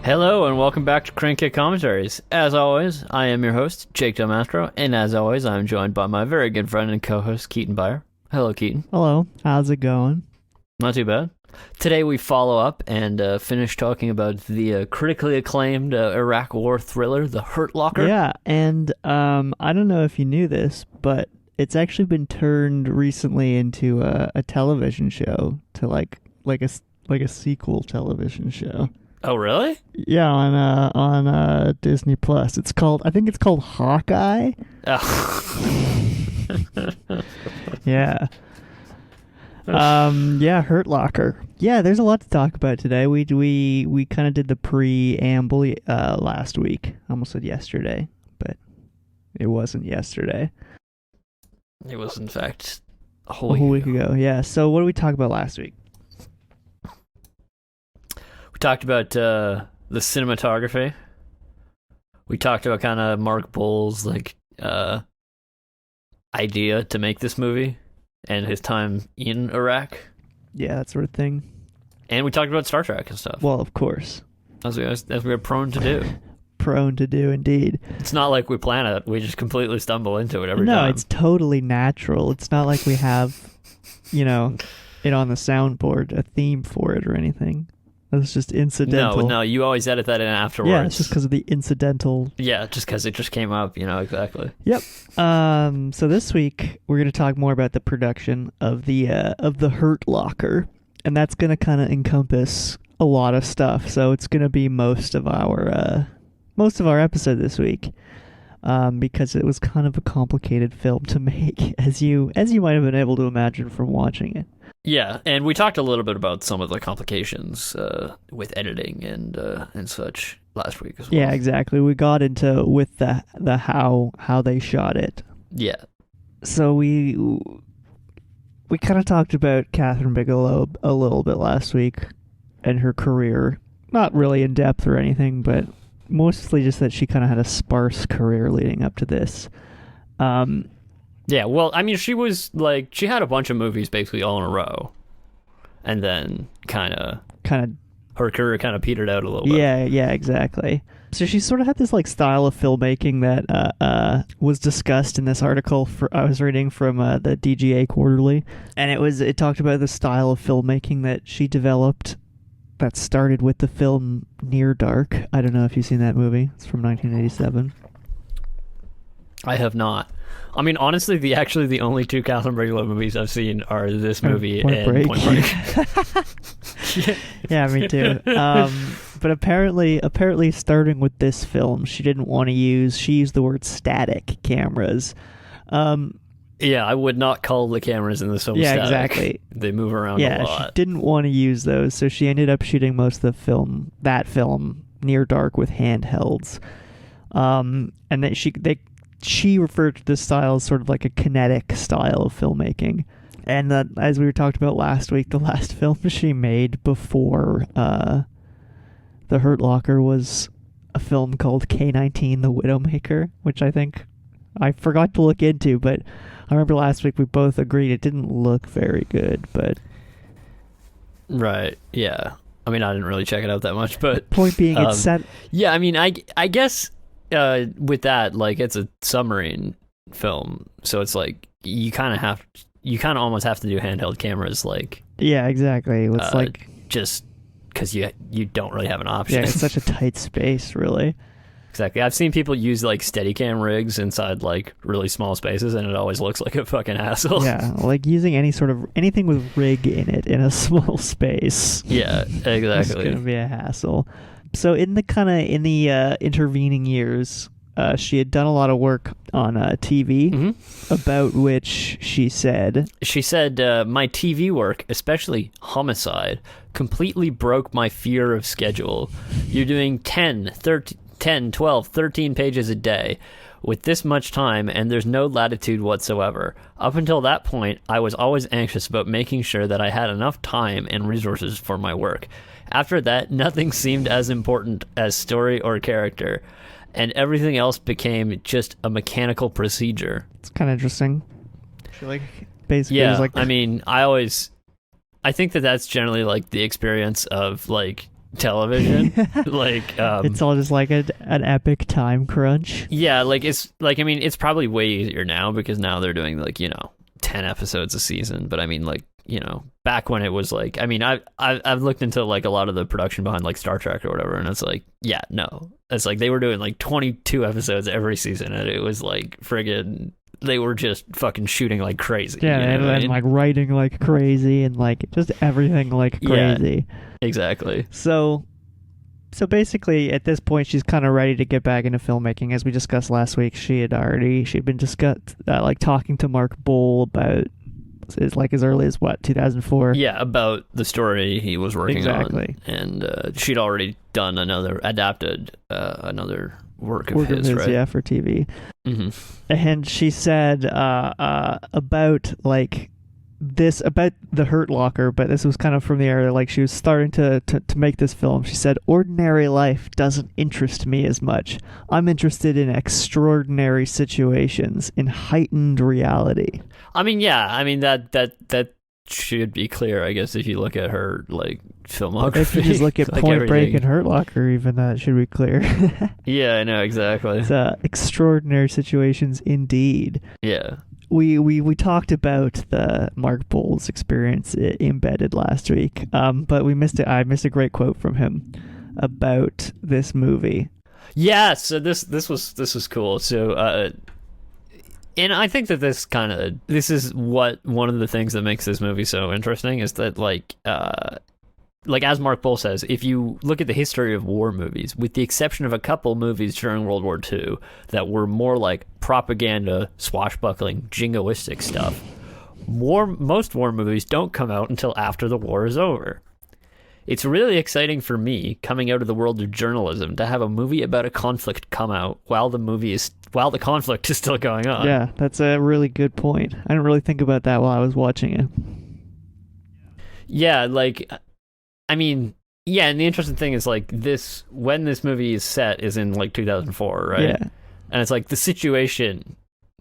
Hello and welcome back to Crank Kick Commentaries. As always, I am your host, Jake Del Mastro, and as always, I am joined by my very good friend and co-host, Keaton Byer. Hello, Keaton. Hello, how's it going? Not too bad. Today we follow up and finish talking about the critically acclaimed Iraq War thriller, The Hurt Locker. Yeah, and I don't know if you knew this, but it's actually been turned recently into a television show, to like a sequel television show. Oh, really? Yeah, on Disney Plus. I think it's called Hawkeye. Oh. Yeah. Yeah, Hurt Locker. Yeah, there's a lot to talk about today. We kind of did the preamble last week. I almost said yesterday, but it wasn't yesterday. It was, in fact, a A whole week ago. Yeah. So what did we talk about last week? We talked about the cinematography. We talked about kind of Mark Bull's idea to make this movie and his time in Iraq. Yeah, that sort of thing. And we talked about Star Trek and stuff, Well, of course. as we are prone to do. Prone to do, indeed. It's not like we plan it. We just completely stumble into it every No, time. it's totally natural. It's not like we have, it on the soundboard, a theme for it or anything. It's just incidental. No, you always edit that in afterwards. Yeah, it's just because of the incidental. Yeah, just because it just came up, exactly. Yep. So this week we're going to talk more about the production of the Hurt Locker, and that's going to kind of encompass a lot of stuff. So it's going to be most of our episode this week, because it was kind of a complicated film to make, as you might have been able to imagine from watching it. Yeah, and we talked a little bit about some of the complications with editing and such last week as well. Yeah, exactly. We got into with the how they shot it. Yeah. So we kind of talked about Catherine Bigelow a little bit last week and her career. Not really in depth or anything, but mostly just that she kind of had a sparse career leading up to this. Yeah, well, I mean, she had a bunch of movies basically all in a row. And then kind of her career kind of petered out a little bit. Yeah, exactly. So she sort of had this style of filmmaking that was discussed in this article I was reading from the DGA Quarterly, and it talked about the style of filmmaking that she developed that started with the film Near Dark. I don't know if you've seen that movie. It's from 1987. I have not. I mean, honestly, the only two Catherine Bigelow movies I've seen are this movie and Point Break. Yeah, me too. But apparently, starting with this film, she didn't want to use. She used the word static cameras. Yeah, I would not call the cameras in this film yeah, static. exactly. They move around a lot. Yeah, she didn't want to use those, so she ended up shooting most of that film, Near Dark, with handhelds. And then she referred to this style as sort of like a kinetic style of filmmaking. And as we were talked about last week, the last film she made before The Hurt Locker was a film called K-19 The Widowmaker, which I forgot to look into, but I remember last week we both agreed it didn't look very good, but... Right, yeah. I mean, I didn't really check it out that much, but... Point being, it's set... Yeah, I mean, I guess... with that, it's a submarine film, so it's you kind of almost have to do handheld cameras, Yeah, exactly. It's just because you don't really have an option. Yeah, it's such a tight space, really. Exactly. I've seen people use Steadicam rigs inside really small spaces, and it always looks like a fucking hassle. Yeah, using anything with rig in it in a small space. Yeah, exactly. It's gonna be a hassle. So in the intervening years, she had done a lot of work on TV, about which she said, my TV work, especially Homicide, completely broke my fear of schedule. You're doing 10, 12, 13 pages a day with this much time, and there's no latitude whatsoever. Up until that point, I was always anxious about making sure that I had enough time and resources for my work. After that, nothing seemed as important as story or character, and everything else became just a mechanical procedure. It's kind of interesting. She basically was I mean, I think that's generally the experience of television. Like, It's all just like an epic time crunch. yeah, like it's like, I mean, it's probably way easier now because now they're doing like, 10 episodes a season. But I mean, like, back when it was like, I mean, I've looked into like a lot of the production behind like Star Trek or whatever, and it's like, yeah, no, it's like they were doing like 22 episodes every season, and it was like friggin', they were just fucking shooting like crazy. Yeah, you know and what I mean? like writing like crazy and like just everything like Yeah. crazy. Exactly. So basically, at this point, she's kind of ready to get back into filmmaking. As we discussed last week, she'd been like talking to Mark Bowl about as early as 2004. Yeah, about the story he was working Exactly. on, and she'd already done adapted another work of his, right? Yeah, for TV. Mm-hmm. And she said about like this about the Hurt Locker, but this was kind of from the area like she was starting to make this film. She said, "Ordinary life doesn't interest me as much. I'm interested in extraordinary situations, in heightened reality." I mean, yeah, I mean that should be clear, I guess, if you look at her like filmography. If you just look at like Point Break everything. and Hurt Locker, even that should be clear. Yeah, I know exactly. It's extraordinary situations indeed. Yeah. We talked about the Mark Bowles experience embedded last week, but we missed it. I missed a great quote from him about this movie. Yeah, so this was cool. So and I think that this is what one of the things that makes this movie so interesting is that like as Mark Bowl says, if you look at the history of war movies, with the exception of a couple movies during World War II that were more like propaganda, swashbuckling, jingoistic stuff, most war movies don't come out until after the war is over. It's really exciting for me, coming out of the world of journalism, to have a movie about a conflict come out while the conflict is still going on. Yeah, that's a really good point. I didn't really think about that while I was watching it. Yeah, like, I mean, yeah, and the interesting thing is like when this movie is set is in like 2004, right? Yeah. And it's like the situation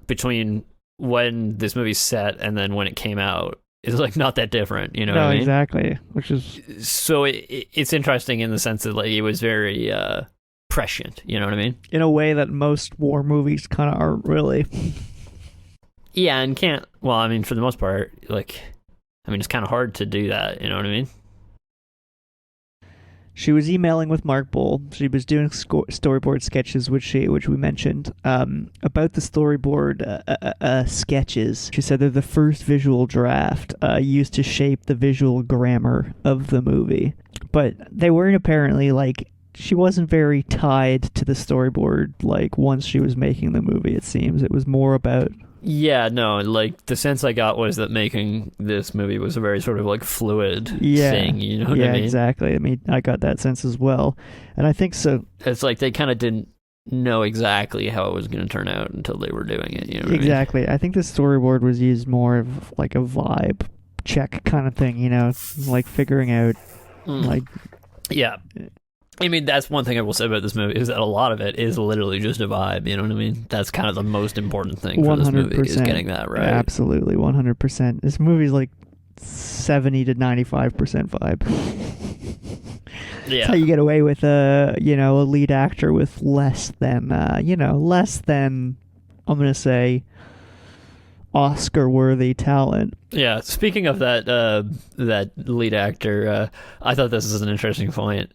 between when this movie's set and then when it came out is like not that different, you know what I mean? Exactly. Which is So it's interesting in the sense that like it was very prescient, you know what I mean? in a way that most war movies kind of aren't really. Yeah, and I mean, for the most part, like, I mean, it's kind of hard to do that, you know what I mean? She was emailing with Mark Bowl. She was doing storyboard sketches, which we mentioned. About the storyboard sketches, she said they're the first visual draft used to shape the visual grammar of the movie. But they weren't apparently like, she wasn't very tied to the storyboard like once she was making the movie, it seems. It was more about... Yeah, no, like the sense I got was that making this movie was a very sort of like fluid thing, you know what I mean? Yeah, exactly. I mean, I got that sense as well. And I think so. It's like they kind of didn't know exactly how it was going to turn out until they were doing it, you know what Exactly. I think the storyboard was used more of like a vibe check kind of thing, you know, like figuring out I mean? like... Yeah. I mean, that's one thing I will say about this movie is that a lot of it is literally just a vibe, you know what I mean? That's kind of the most important thing for this movie is getting that right. Absolutely, 100%. This movie's like 70 to 95% vibe. Yeah. That's how you get away with a lead actor with less than, I'm going to say, Oscar-worthy talent. Yeah, speaking of that lead actor, I thought this was an interesting point.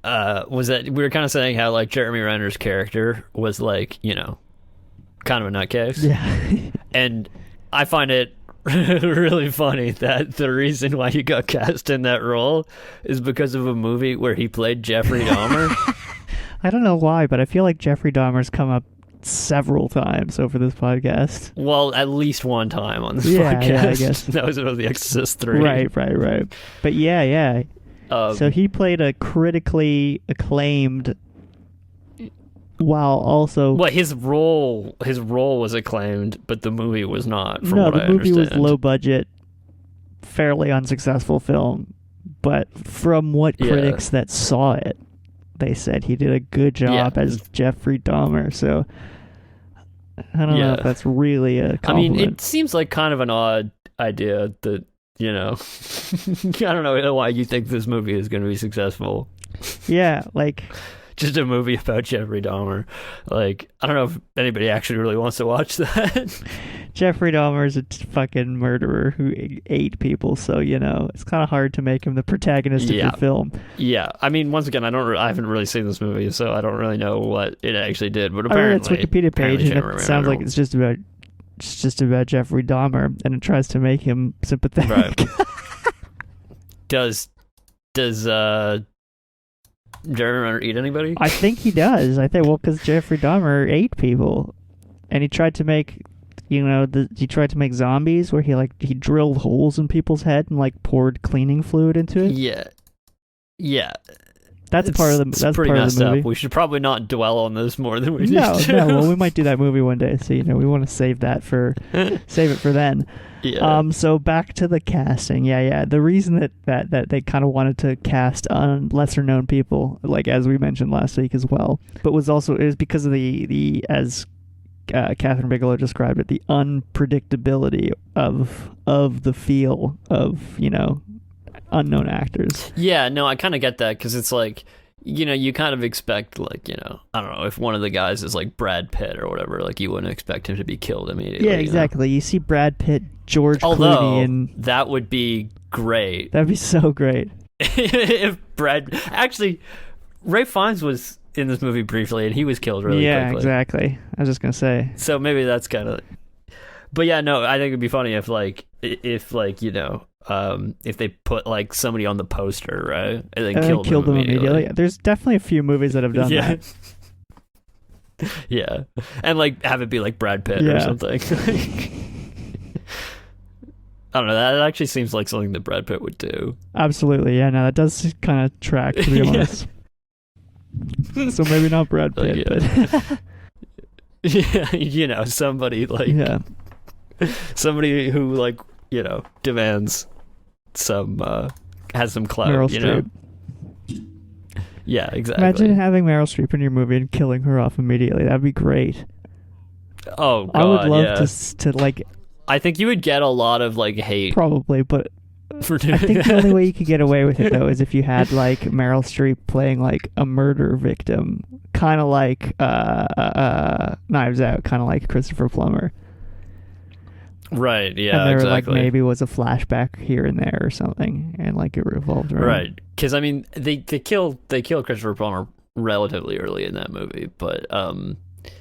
Was that we were kind of saying how like Jeremy Renner's character was like, kind of a nutcase. Yeah. And I find it really funny that the reason why he got cast in that role is because of a movie where he played Jeffrey Dahmer. I don't know why, but I feel like Jeffrey Dahmer's come up several times over this podcast. Well, at least one time on this podcast. Yeah, I guess. That was about The Exorcist 3. Right. But yeah. So he played a critically acclaimed, while also... Well, his role was acclaimed, but the movie was not, from what I understand. No, the movie was low budget, fairly unsuccessful film, but from what critics that saw it, they said he did a good job as Jeffrey Dahmer, so I don't know if that's really a compliment. I mean, it seems like kind of an odd idea that, I don't know why you think this movie is going to be successful. Yeah, like Just a movie about Jeffrey Dahmer. Like, I don't know if anybody actually really wants to watch that. Jeffrey Dahmer is a fucking murderer who ate people, so it's kind of hard to make him the protagonist of your film. Yeah, I mean, once again, I haven't really seen this movie, so I don't really know what it actually did. But I read its apparently, Wikipedia page, and Jeffrey it sounds like Dahmer- it's just about Jeffrey Dahmer, and it tries to make him sympathetic. Right. Does Jeremy Renner eat anybody? I think he does. Because Jeffrey Dahmer ate people, and he tried to make, he tried to make zombies where he drilled holes in people's head and poured cleaning fluid into it. Yeah. That's part of the. That's pretty part of messed the movie. up. We should probably not dwell on this more than we No, need to. no. Well, we might do that movie one day, so we want to save it for then. Yeah. So back to the casting. Yeah. The reason that they kind of wanted to cast on lesser known people, like as we mentioned last week as well, but was because of the as Catherine Bigelow described it, the unpredictability of the feel of unknown actors. Yeah, no, I kind of get that because it's like, you kind of expect I don't know, if one of the guys is like Brad Pitt or whatever, like you wouldn't expect him to be killed immediately. Yeah, exactly. You see Brad Pitt, George Although, Clooney, and that would be great. that'd be so great. If actually, Ray Fiennes was in this movie briefly and he was killed really Yeah, quickly. exactly. I was just gonna say. So maybe that's kind of. But yeah, no, I think it'd be funny if if they put like somebody on the poster, right, and then killed them immediately. There's definitely a few movies that have done that. Yeah, and like have it be like Brad Pitt or something. I don't know. That actually seems like something that Brad Pitt would do. Absolutely, yeah. No, that does kind of track, to be honest. So maybe not Brad Pitt, but yeah, somebody like somebody who demands some has some clout. Meryl Streep. Yeah, exactly. Imagine having Meryl Streep in your movie and killing her off immediately. That'd be great. Oh God, I would love to I think you would get a lot of hate. Probably, but for I think the only way you could get away with it though is if you had Meryl Streep playing a murder victim, kind of like Knives Out, kind of like Christopher Plummer. Right. Yeah. And there exactly. Maybe was a flashback here and there or something, and it revolved around. Right. Because I mean, they killed Christopher Plummer relatively early in that movie, but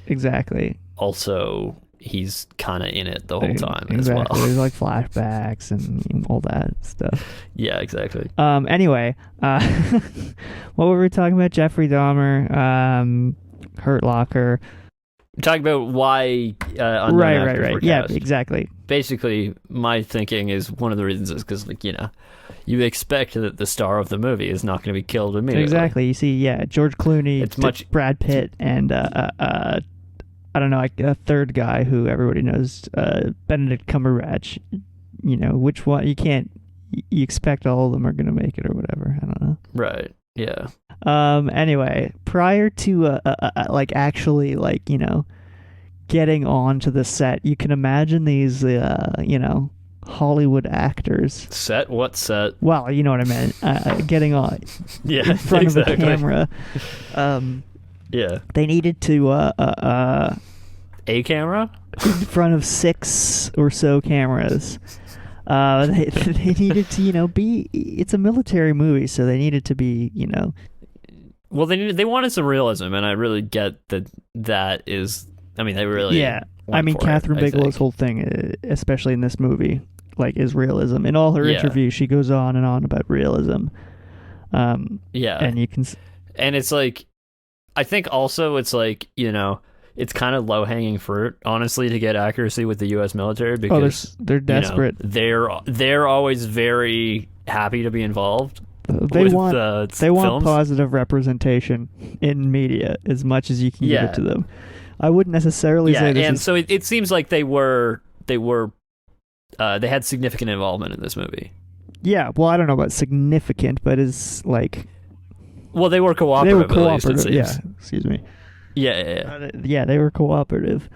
exactly. Also, he's kind of in it the whole time exactly. as well. There's flashbacks and all that stuff. Yeah, exactly. Anyway, what were we talking about? Jeffrey Dahmer, Hurt Locker. We're talking about why unknown actors were Yeah, cast. exactly. Basically, my thinking is one of the reasons is because you expect that the star of the movie is not going to be killed immediately. Exactly. You see, George Clooney, It's Brad Pitt, and I don't know, a third guy who everybody knows, Benedict Cumberbatch. Which one you can't. You expect all of them are going to make it or whatever. I don't know. Right. Yeah. Anyway, prior to actually getting onto the set, you can imagine these Hollywood actors. Set? What set? Well, you know what I meant. Getting on Yeah, in front exactly. of a camera. Yeah. They needed to A camera? in front of 6 or so cameras. They needed to be. It's a military movie, so they needed to be Well, they wanted some realism, and I really get that is. I mean, they really. Yeah, I mean, Catherine Bigelow's whole thing, especially in this movie, is realism. In all her interviews, she goes on and on about realism. Yeah, and you can, and it's I think also it's it's kind of low hanging fruit, honestly, to get accuracy with the U.S. military because they're desperate. They're always very happy to be involved. They want films. positive representation in media as much as you can give it to them. I wouldn't necessarily say this. And so it seems like they had significant involvement in this movie. Yeah, well, I don't know about significant, but it's well, they were cooperative. They were cooperative. At least, it seems. Yeah, excuse me. Yeah. Yeah, they were cooperative,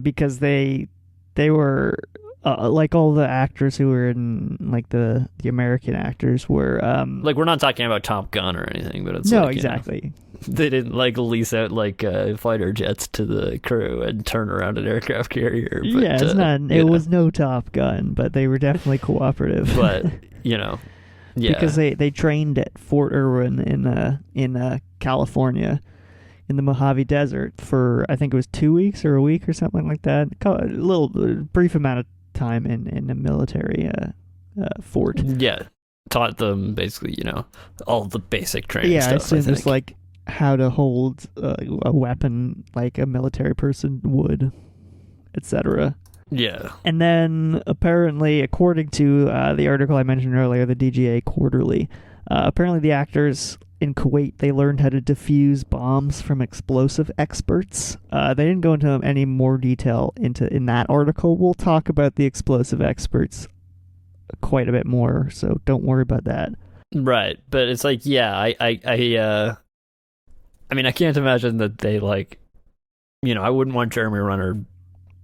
because they were like all the actors who were in like the American actors were Like, we're not talking about Top Gun or anything, but it's no, like, exactly. They didn't like lease out like fighter jets to the crew and turn around an aircraft carrier. But, Yeah, it's not. It was no Top Gun, but they were definitely cooperative. But yeah, because they trained at Fort Irwin in California, in the Mojave Desert for I think it was 2 weeks or a week or something like that. A little brief amount of time in a military fort. Yeah, taught them basically, all the basic training Yeah, stuff. I assume I think. it's like how to hold a weapon like a military person would, etc. Yeah. And then apparently, according to the article I mentioned earlier, the DGA Quarterly, apparently the actors in Kuwait, they learned how to defuse bombs from explosive experts. They didn't go into any more detail in that article. We'll talk about the explosive experts quite a bit more, so don't worry about that. Right, but it's like, yeah, I mean, I can't imagine that they like, I wouldn't want Jeremy Renner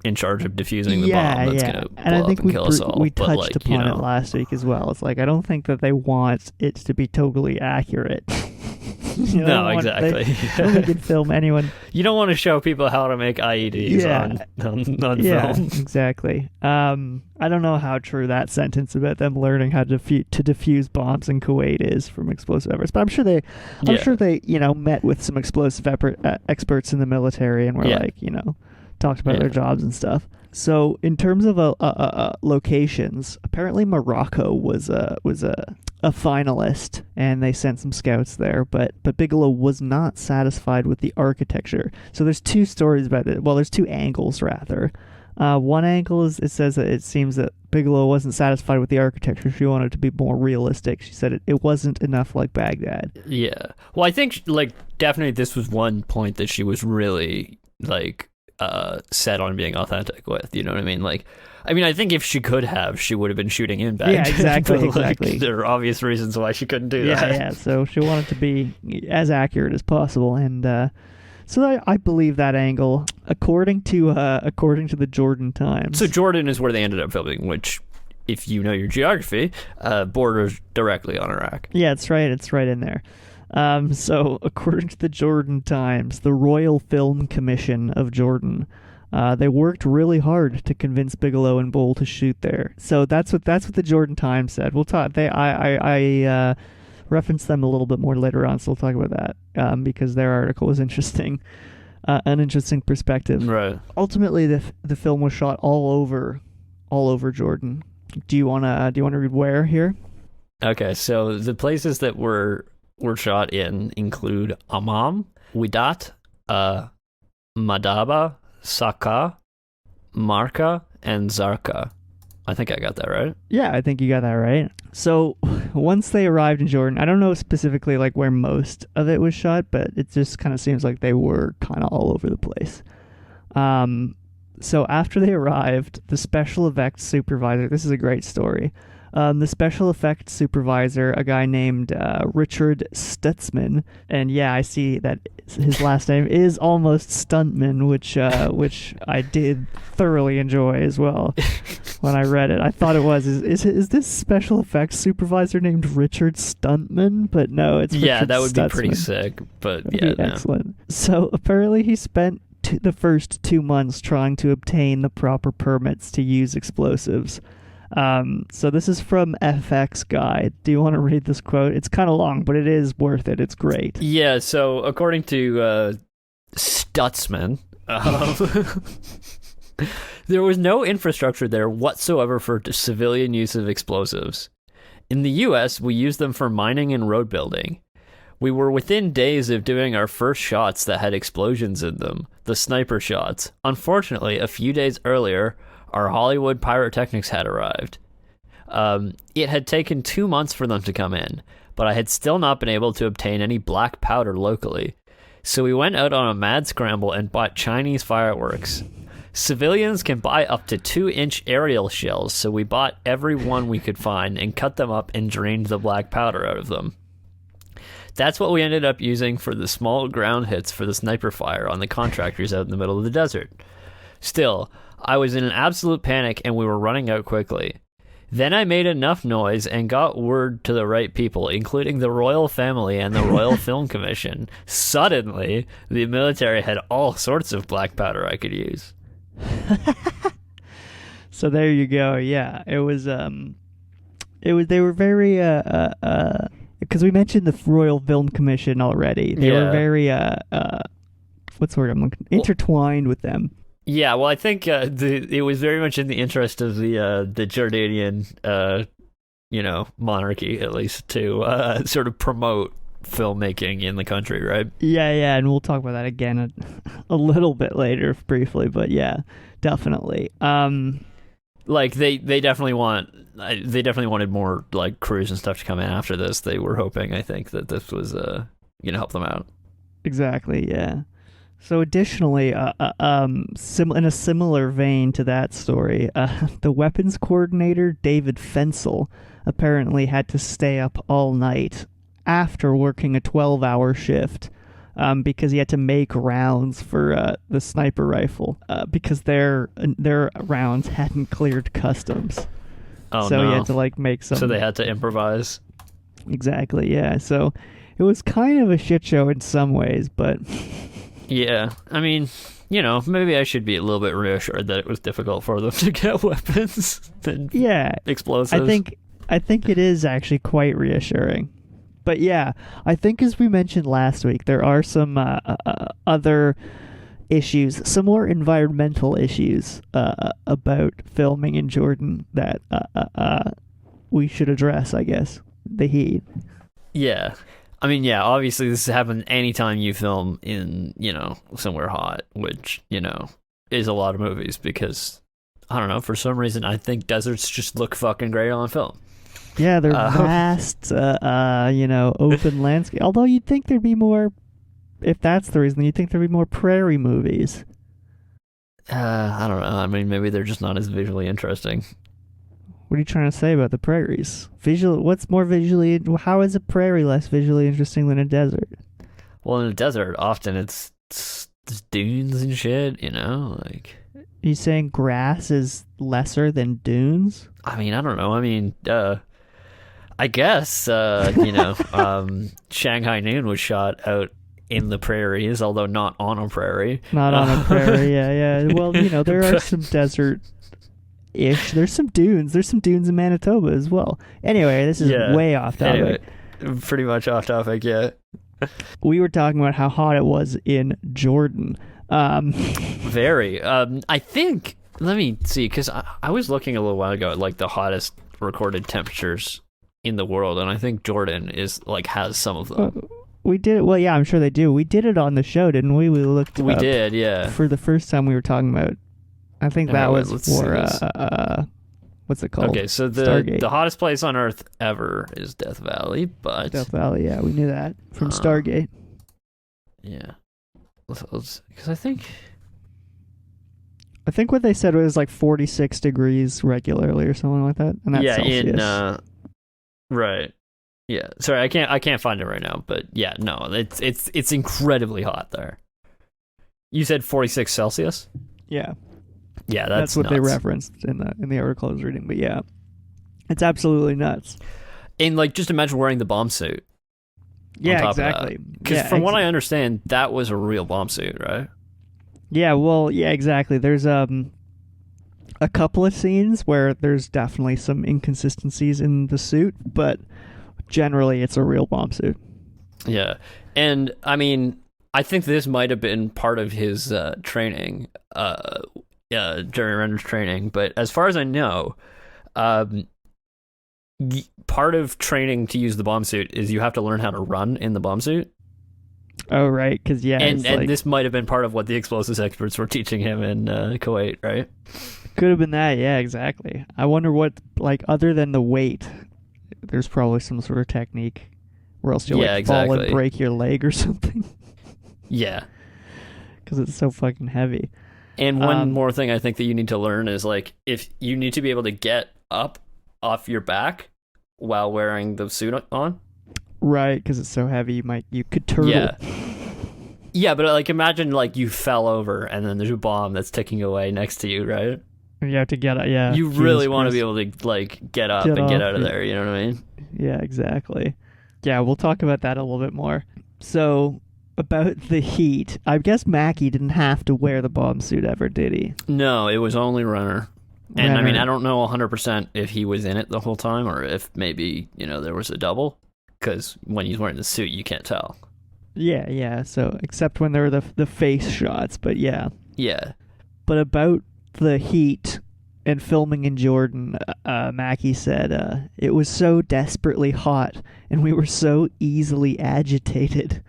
in charge of defusing the bomb that's gonna blow and I think up and kill us all. we but, touched like, upon it last week as well. It's like I don't think that they want it to be totally accurate. No, exactly. I don't think they'd film anyone. You don't want to show people how to make IEDs on film. Exactly. I don't know how true that sentence about them learning how to defuse bombs in Kuwait is from explosive experts, but I'm sure they met with some explosive experts in the military and were talked about their jobs and stuff. So in terms of locations, apparently Morocco was a finalist, and they sent some scouts there. But Bigelow was not satisfied with the architecture. So there's two stories about it. Well, there's two angles rather. One angle is it says that it seems that Bigelow wasn't satisfied with the architecture. She wanted it to be more realistic. She said it wasn't enough like Baghdad. Yeah. Well, I think definitely this was one point that she was really set on being authentic with, you know what I mean? I think if she could have, she would have been shooting in Baghdad. Yeah, exactly. There are obvious reasons why she couldn't do that. Yeah, so she wanted to be as accurate as possible, and so I believe that angle, according to the Jordan Times. So Jordan is where they ended up filming, which, if you know your geography, borders directly on Iraq. Yeah, it's right. It's right in there. So, according to the Jordan Times, the Royal Film Commission of Jordan, they worked really hard to convince Bigelow and Bull to shoot there. So that's what the Jordan Times said. We'll talk. I referenced them a little bit more later on, so we'll talk about that because their article was interesting, an interesting perspective. Right. Ultimately, the film was shot all over Jordan. Do you wanna read where here? Okay, so the places that were shot in include Amman, Widat, Madaba, Saka, Marka, and Zarqa. I think I got that right. Yeah, I think you got that right. So once they arrived in Jordan, I don't know specifically where most of it was shot, but it just kind of seems like they were kind of all over the place. So after they arrived, the special effects supervisor, this is a great story. The special effects supervisor, a guy named Richard Stutzman, and yeah, I see that his last name is almost Stuntman, which I did thoroughly enjoy as well when I read it. I thought it was. Is this special effects supervisor named Richard Stuntman? But no, it's Richard that would Stutzman. be pretty sick. But That'd be excellent. So apparently he spent the first 2 months trying to obtain the proper permits to use explosives. So this is from FX Guide. Do you want to read this quote? It's kind of long, but it is worth it. It's great. Yeah, so according to Stutzman, there was no infrastructure there whatsoever for civilian use of explosives. In the U.S., we used them for mining and road building. We were within days of doing our first shots that had explosions in them, the sniper shots. Unfortunately, a few days earlier, our Hollywood pyrotechnics had arrived. It had taken 2 months for them to come in, but I had still not been able to obtain any black powder locally. So we went out on a mad scramble and bought Chinese fireworks. Civilians can buy up to 2-inch aerial shells, so we bought every one we could find and cut them up and drained the black powder out of them. That's what we ended up using for the small ground hits for the sniper fire on the contractors out in the middle of the desert. Still, I was in an absolute panic and we were running out quickly. Then I made enough noise and got word to the right people, including the royal family and the Royal Film Commission. Suddenly, the military had all sorts of black powder I could use. So there you go. Yeah, it was. They were very because we mentioned the Royal Film Commission already. They were very what's the word I'm looking? Intertwined with them. Yeah, well, I think it was very much in the interest of the Jordanian, monarchy, at least, to sort of promote filmmaking in the country, right? Yeah, and we'll talk about that again a little bit later, briefly, but yeah, definitely. Like they definitely wanted more like crews and stuff to come in after this. They were hoping, I think, that this was help them out. Exactly, yeah. So additionally, in a similar vein to that story, the weapons coordinator, David Fensel, apparently had to stay up all night after working a 12-hour shift because he had to make rounds for the sniper rifle because their rounds hadn't cleared customs. Oh, so no. he had to make some... So they had to improvise. Exactly, yeah. So it was kind of a shit show in some ways, but... Yeah, I mean, maybe I should be a little bit reassured that it was difficult for them to get weapons and explosives. I think it is actually quite reassuring. But yeah, I think as we mentioned last week, there are some other issues, some more environmental issues about filming in Jordan that we should address, I guess. The heat. Yeah. I mean, yeah, obviously this happens anytime you film in, somewhere hot, which, is a lot of movies because, I don't know, for some reason I think deserts just look fucking great on film. Yeah, they're vast, open landscape. Although you'd think there'd be more, if that's the reason, you'd think there'd be more prairie movies. I don't know. I mean, maybe they're just not as visually interesting. What are you trying to say about the prairies? What's more visually... How is a prairie less visually interesting than a desert? Well, in a desert, often it's dunes and shit, You saying grass is lesser than dunes? I mean, I don't know. I mean, I guess, Shanghai Noon was shot out in the prairies, although not on a prairie. Not on a prairie, yeah. Well, there are some desert... There's some dunes. There's some dunes in Manitoba as well. Anyway, this is way off topic. Anyway, pretty much off topic, yeah. We were talking about how hot it was in Jordan. Very. I think, let me see, because I was looking a little while ago at the hottest recorded temperatures in the world, and I think Jordan has some of them. We did it. Well, yeah, I'm sure they do. We did it on the show, didn't we? We did, yeah. For the first time we were talking about. I think that was for what's it called? Okay, so the hottest place on Earth ever is Death Valley, but Death Valley, yeah, we knew that from Stargate. Yeah, because I think what they said was 46 degrees regularly or something like that, and that's Celsius. Right. Yeah, sorry, I can't find it right now, but yeah, no, it's incredibly hot there. You said 46 Celsius? Yeah. Yeah, that's what nuts. they referenced in the article I was reading. But yeah, it's absolutely nuts. And just imagine wearing the bomb suit. Yeah, exactly. Because from what I understand, that was a real bomb suit, right? Yeah, well, yeah, exactly. There's a couple of scenes where there's definitely some inconsistencies in the suit, but generally it's a real bomb suit. Yeah, and I mean, I think this might have been part of his training. Jeremy Renner's training, but as far as I know, part of training to use the bomb suit is you have to learn how to run in the bomb suit. Oh, right, because and this might have been part of what the explosives experts were teaching him in Kuwait, right? Could have been that, yeah, exactly. I wonder what, other than the weight, there's probably some sort of technique, or else you'll fall and break your leg or something. Yeah, because it's so fucking heavy. And one more thing I think that you need to learn is if you need to be able to get up off your back while wearing the suit on. Right, because it's so heavy, you could turtle. Yeah, but like imagine like you fell over and then there's a bomb that's ticking away next to you, right? And you have to get, yeah. You really want to be able to like get up and get out of yeah. there, you know what I mean? Yeah, exactly. Yeah, we'll talk about that a little bit more. So, about the heat, I guess Mackie didn't have to wear the bomb suit ever, did he? No, it was only Renner. And I mean, Renner. I don't know 100% if he was in it the whole time or if maybe, there was a double. Because when he's wearing the suit, you can't tell. Yeah. So, except when there were the face shots, but yeah. Yeah. But about the heat and filming in Jordan, Mackie said, it was so desperately hot and we were so easily agitated.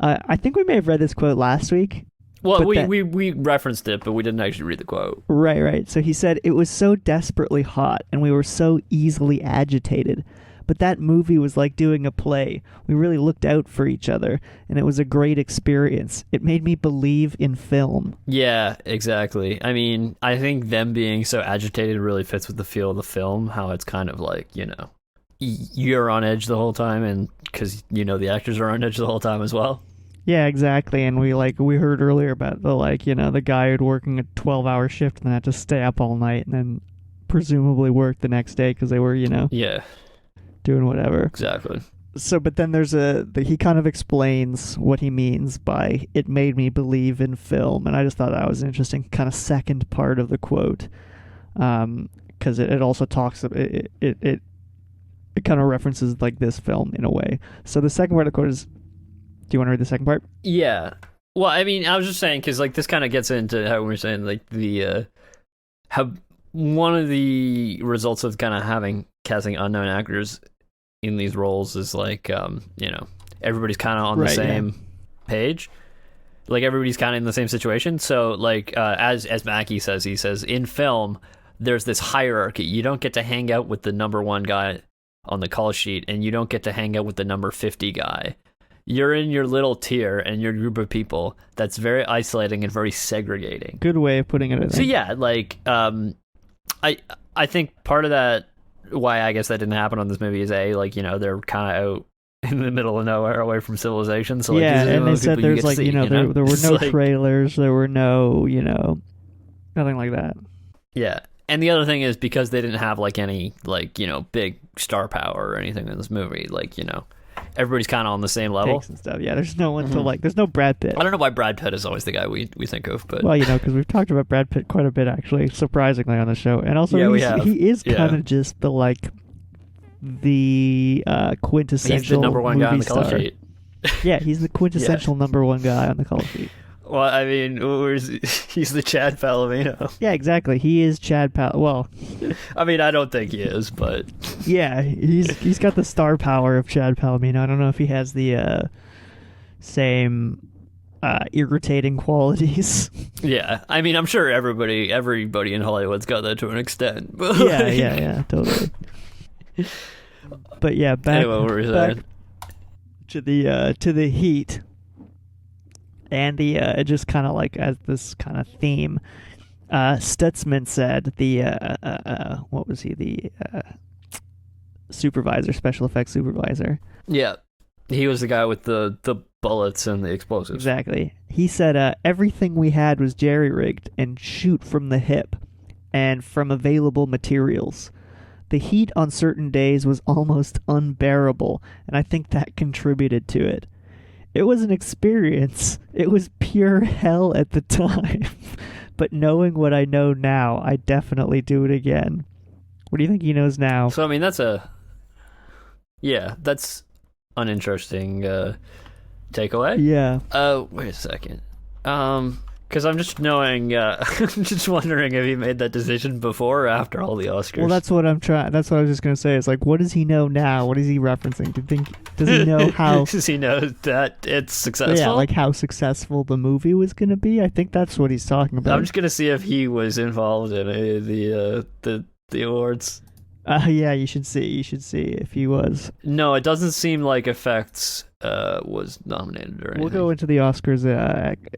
I think we may have read this quote last week. Well, we referenced it, but we didn't actually read the quote. Right. So he said, it was so desperately hot and we were so easily agitated. But that movie was like doing a play. We really looked out for each other, and it was a great experience. It made me believe in film. Yeah, exactly. I mean, I think them being so agitated really fits with the feel of the film, how it's kind of like, you're on edge the whole time, and because, the actors are on edge the whole time as well. Yeah, exactly. And we heard earlier about the guy who'd working a 12-hour shift and then had to stay up all night and then presumably work the next day because they were, Yeah. doing whatever. Exactly. So, but then there's he kind of explains what he means by "it made me believe in film," and I just thought that was an interesting kind of second part of the quote, because it also talks it kind of references like this film in a way. So the second part of the quote is, do you want to read the second part? Yeah. Well, I mean, I was just saying because like this kind of gets into how we were saying like the how one of the results of kind of casting unknown actors in these roles is like everybody's kind of on the same page, like everybody's kind of in the same situation. So like as Mackie says, he says in film there's this hierarchy. You don't get to hang out with the number 1 guy on the call sheet and you don't get to hang out with the number 50 guy. You're in your little tier and your group of people that's very isolating and very segregating. Good way of putting it, I think. So yeah, like I think part of that, why I guess that didn't happen on this movie is they're kind of out in the middle of nowhere away from civilization. So like, yeah, and they said there's like there were no trailers, there were no nothing like that. Yeah, and the other thing is because they didn't have like any like big star power or anything in this movie, like everybody's kind of on the same level and stuff. Yeah, there's no one to like. There's no Brad Pitt. I don't know why Brad Pitt is always the guy we think of, but well, because we've talked about Brad Pitt quite a bit actually, surprisingly on the show, and also he is kind of just the quintessential. He's the number 1 guy on the call sheet. Yeah, he's the quintessential number 1 guy on the call sheet. Well, I mean, he's the Chad Palomino. Yeah, exactly. He is Chad Well, I mean, I don't think he is, but yeah, he's got the star power of Chad Palomino. I don't know if he has the same irritating qualities. Yeah, I mean, I'm sure everybody in Hollywood's got that to an extent. But yeah, totally. But yeah, back to the heat. And the just kind of like as this kind of theme, Stutzman said what was he, the supervisor, special effects supervisor. Yeah, he was the guy with the bullets and the explosives. Exactly. He said everything we had was jerry-rigged and shoot from the hip and from available materials. The heat on certain days was almost unbearable, and I think that contributed to it. It was an experience. It was pure hell at the time. But knowing what I know now, I definitely do it again. What do you think he knows now? So, I mean, that's uninteresting takeaway. Yeah. Wait a second. Because I'm just I'm just wondering if he made that decision before or after all the Oscars. Well, that's what I was just gonna say. It's like, what does he know now? What is he referencing? Does he know how? Does he know that it's successful? Yeah, like how successful the movie was gonna be. I think that's what he's talking about. I'm just gonna see if he was involved in the awards. Yeah, you should see if he was. No, it doesn't seem like effects was nominated or anything. We'll go into the Oscars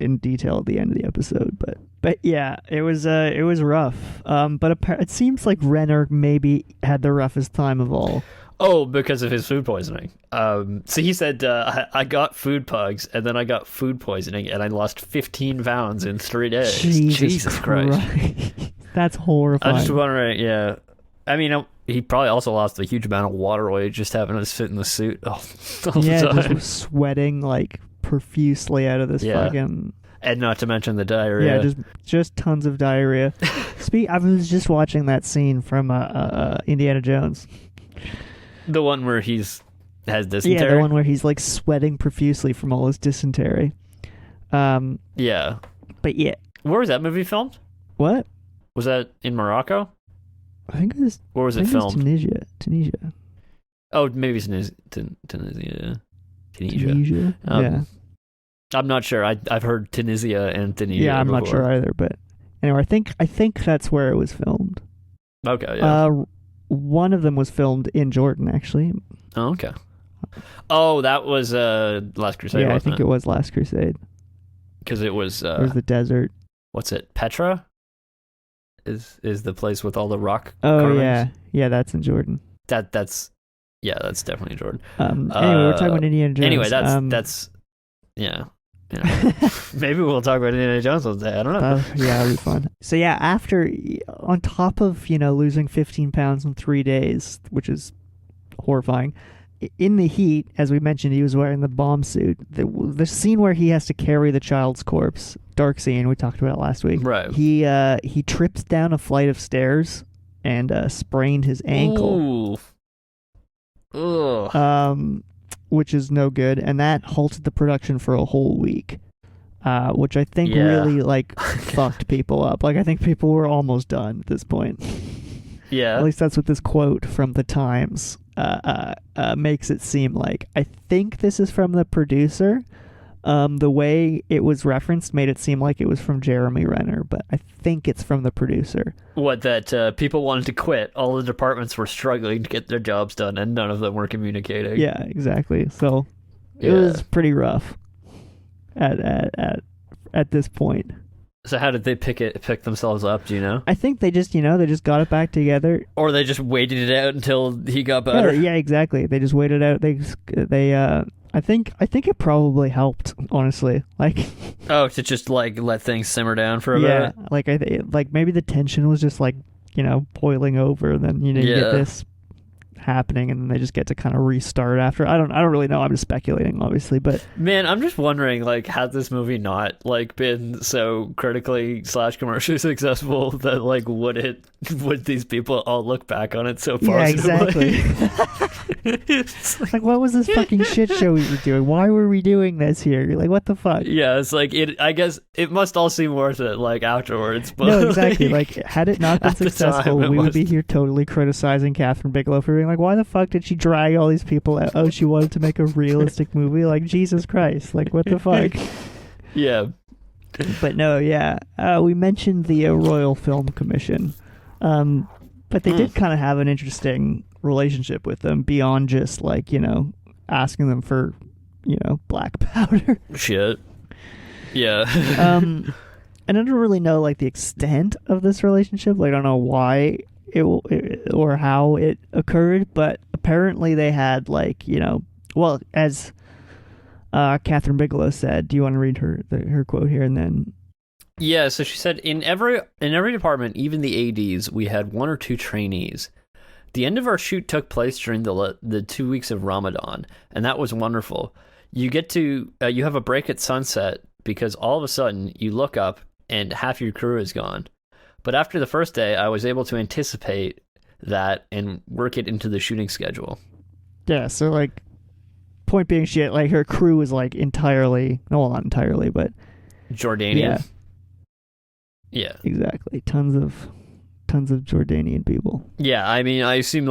in detail at the end of the episode, but yeah, it was rough. But it seems like Renner maybe had the roughest time of all. Oh, because of his food poisoning. So he said, I got food pugs, and then I got food poisoning, and I lost 15 pounds in 3 days. Jesus Christ. That's horrifying. I'm just wondering, yeah. I mean, he probably also lost a huge amount of water weight just having to sit in the suit all the time. Just sweating like profusely out of this fucking... And not to mention the diarrhea. Yeah, just tons of diarrhea. I was just watching that scene from Indiana Jones. The one where has dysentery? Yeah, the one where he's like sweating profusely from all his dysentery. Yeah. But yeah. Where was that movie filmed? What? Was that in Morocco? I think it was... Where was it filmed? Tunisia. Oh, maybe it's Tunisia. Yeah. I'm not sure. I've heard Tunisia and Tunisia. Yeah, I'm before. not sure either. But anyway, I think that's where it was filmed. Okay. Yeah. One of them was filmed in Jordan, actually. Oh, okay. Oh, that was Last Crusade. Yeah, I wasn't think it was Last Crusade. Because it was. It was the desert. What's it? Petra. Is the place with all the rock? Oh carvings? yeah, that's in Jordan. That's definitely Jordan. Anyway, we're talking about Indiana Jones. Anyway, that's yeah. Maybe we'll talk about Indiana Jones one day. I don't know. Yeah, it'll be fun. So yeah, after on top of losing 15 pounds in 3 days, which is horrifying. In the heat, as we mentioned, he was wearing the bomb suit. The scene where he has to carry the child's corpse, dark scene, we talked about it last week. Right. He tripped down a flight of stairs and sprained his ankle. Ooh. Ugh. Which is no good, and that halted the production for a whole week, which I think really fucked people up. Like I think people were almost done at this point. Yeah. At least that's what this quote from the Times makes it seem like. I think this is from the producer. The way it was referenced made it seem like it was from Jeremy Renner, but I think it's from the producer. What, that people wanted to quit? All the departments were struggling to get their jobs done, and none of them were communicating. Yeah, exactly. So it was pretty rough at this point. So how did they pick themselves up? Do you know? I think they just got it back together, or they just waited it out until he got better. Yeah, exactly. They just waited out. I think it probably helped, honestly. To just let things simmer down for a bit. Like maybe the tension was just boiling over, and then you get this happening, and then they just get to kind of restart after. I don't really know. I'm just speculating, obviously, but man, I'm just wondering, had this movie not been so critically / commercially successful that would these people all look back on it so positively? Yeah, exactly. What was this fucking shit show we were doing? Why were we doing this here? What the fuck? Yeah, it's I guess it must all seem worth it afterwards. But no, exactly. Had it not been successful, we would be here totally criticizing Catherine Bigelow for being why the fuck did she drag all these people out? Oh, she wanted to make a realistic movie? Jesus Christ. What the fuck? Yeah. But no, yeah. We mentioned the Royal Film Commission. But they did kind of have an interesting relationship with them beyond just asking them for black powder. Shit. Yeah. And I don't really know the extent of this relationship. I don't know why it or how it occurred, but apparently they had well, as Catherine Bigelow said. Do you want to read her quote here and then? Yeah, so she said, in every department, even the ADs, we had 1 or 2 trainees. The end of our shoot took place during the 2 weeks of Ramadan, and that was wonderful. You get to you have a break at sunset because all of a sudden you look up and half your crew is gone. But after the first day, I was able to anticipate that and work it into the shooting schedule. Yeah, so point being, her crew was entirely, no, well, not entirely, but Jordanian. Yeah, exactly. Tons of Jordanian people. Yeah, I mean, I assume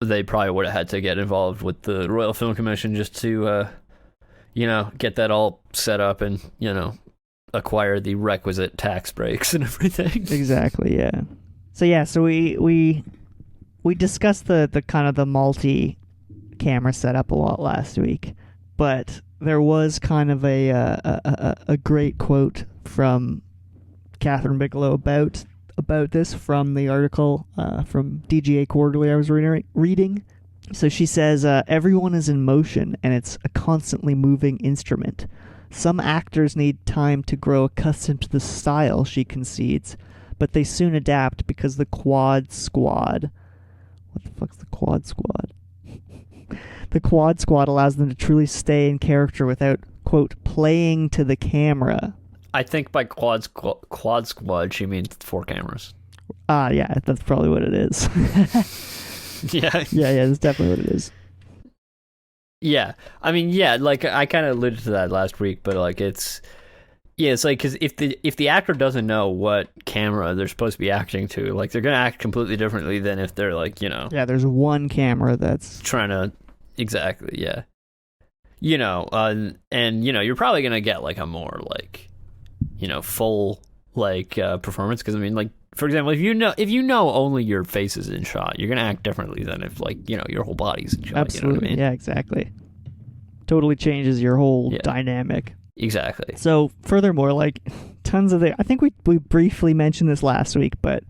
they probably would have had to get involved with the Royal Film Commission just to get that all set up and acquire the requisite tax breaks and everything. Exactly. Yeah. So we discussed the kind of the multi-camera setup a lot last week, but there was kind of a great quote from Catherine Bigelow about about this from the article from DGA Quarterly I was reading. So she says, everyone is in motion, and it's a constantly moving instrument. Some actors need time to grow accustomed to the style, she concedes, but they soon adapt because the Quad Squad... What the fuck's the Quad Squad? The Quad Squad allows them to truly stay in character without, quote, playing to the camera. I think by quad squad she means 4 cameras. Yeah, that's probably what it is. Yeah. Yeah, that's definitely what it is. Yeah. I mean, yeah, like I kind of alluded to that last week, but like it's like, because if the actor doesn't know what camera they're supposed to be acting to, like they're gonna act completely differently than if they're like, you know, yeah, there's one camera that's trying to exactly, yeah, you know, and you know, you're probably gonna get like a more like, you know, full like performance, because I mean, like, for example, if you know only your face is in shot, you're gonna act differently than if, like, you know, your whole body's in shot. absolutely, you know what I mean? Yeah, exactly. Totally changes your whole dynamic. Exactly. So furthermore, like tons of I think we briefly mentioned this last week, but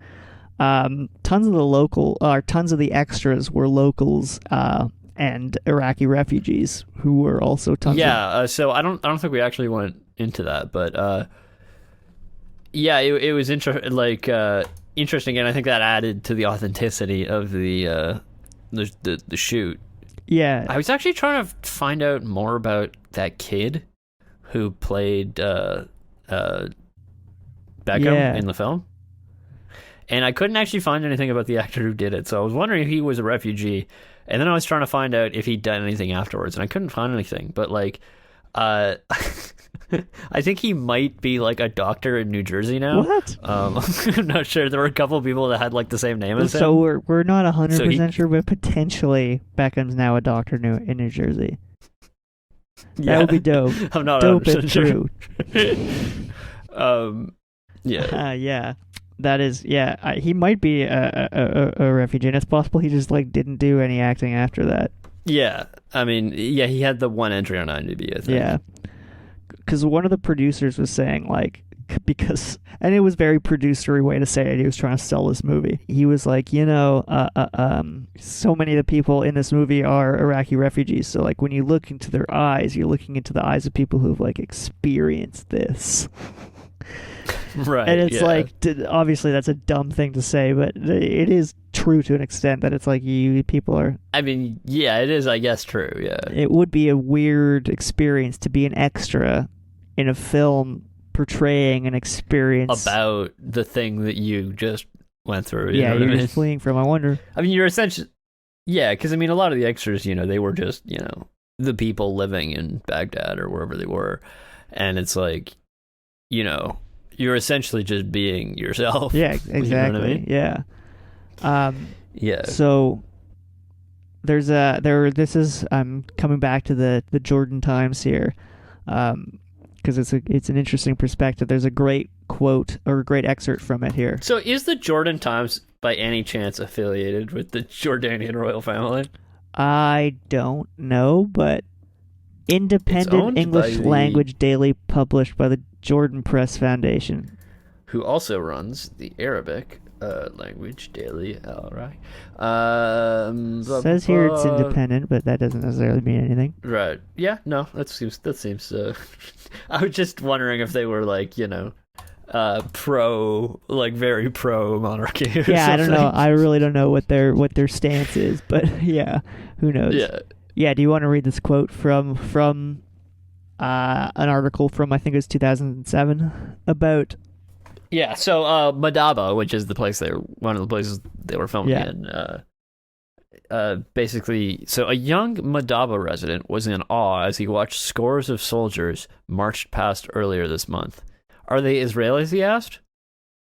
tons of the extras were locals and Iraqi refugees who were also tons. So I don't think we actually went into that, but yeah, it was interesting, and I think that added to the authenticity of the shoot. Yeah, I was actually trying to find out more about that kid who played Beckham in the film, and I couldn't actually find anything about the actor who did it. So I was wondering if he was a refugee, and then I was trying to find out if he'd done anything afterwards, and I couldn't find anything. But like, I think he might be like a doctor in New Jersey now. What? I'm not sure. There were a couple of people that had like the same name as him. So we're not 100% sure, but potentially Beckham's now a doctor in New Jersey. That would be dope. I'm not dope and true. Yeah. Yeah. That is, yeah. He might be a refugee, and it's possible he just like didn't do any acting after that. Yeah, I mean, yeah, he had the one entry on IMDb, I think. Yeah, because one of the producers was saying like, and it was very producery way to say it. He was trying to sell this movie. He was like, you know, so many of the people in this movie are Iraqi refugees. So like when you look into their eyes, you're looking into the eyes of people who've like experienced this. Right. And it's like, obviously that's a dumb thing to say, but it is true to an extent that it's like people are. I mean, yeah, it is, I guess, true. Yeah. It would be a weird experience to be an extra in a film portraying an experience about the thing that you just went through. You yeah, know you're what I mean? just fleeing from. I wonder. I mean, you're essentially, yeah, because I mean, a lot of the extras, you know, they were just, you know, the people living in Baghdad or wherever they were, and it's like, you know, you're essentially just being yourself. Yeah, exactly. You know what I mean? Yeah. Yeah. So there's this is I'm coming back to the Jordan Times here. Because it's an interesting perspective. There's a great quote or a great excerpt from it here. So is the Jordan Times by any chance affiliated with the Jordanian royal family? I don't know, but independent English language daily published by the Jordan Press Foundation. Who also runs the Arabic language daily, right? Says here it's independent, but that doesn't necessarily mean anything. Right. Yeah, no, that seems I was just wondering if they were like, you know, very pro monarchy or yeah, something. I don't know. I really don't know what their stance is, but yeah, who knows? Yeah. Yeah, do you want to read this quote from an article from, I think it was 2007 about... Yeah, so Madaba, which is one of the places they were filming in, basically, so a young Madaba resident was in awe as he watched scores of soldiers marched past earlier this month. Are they Israelis, he asked.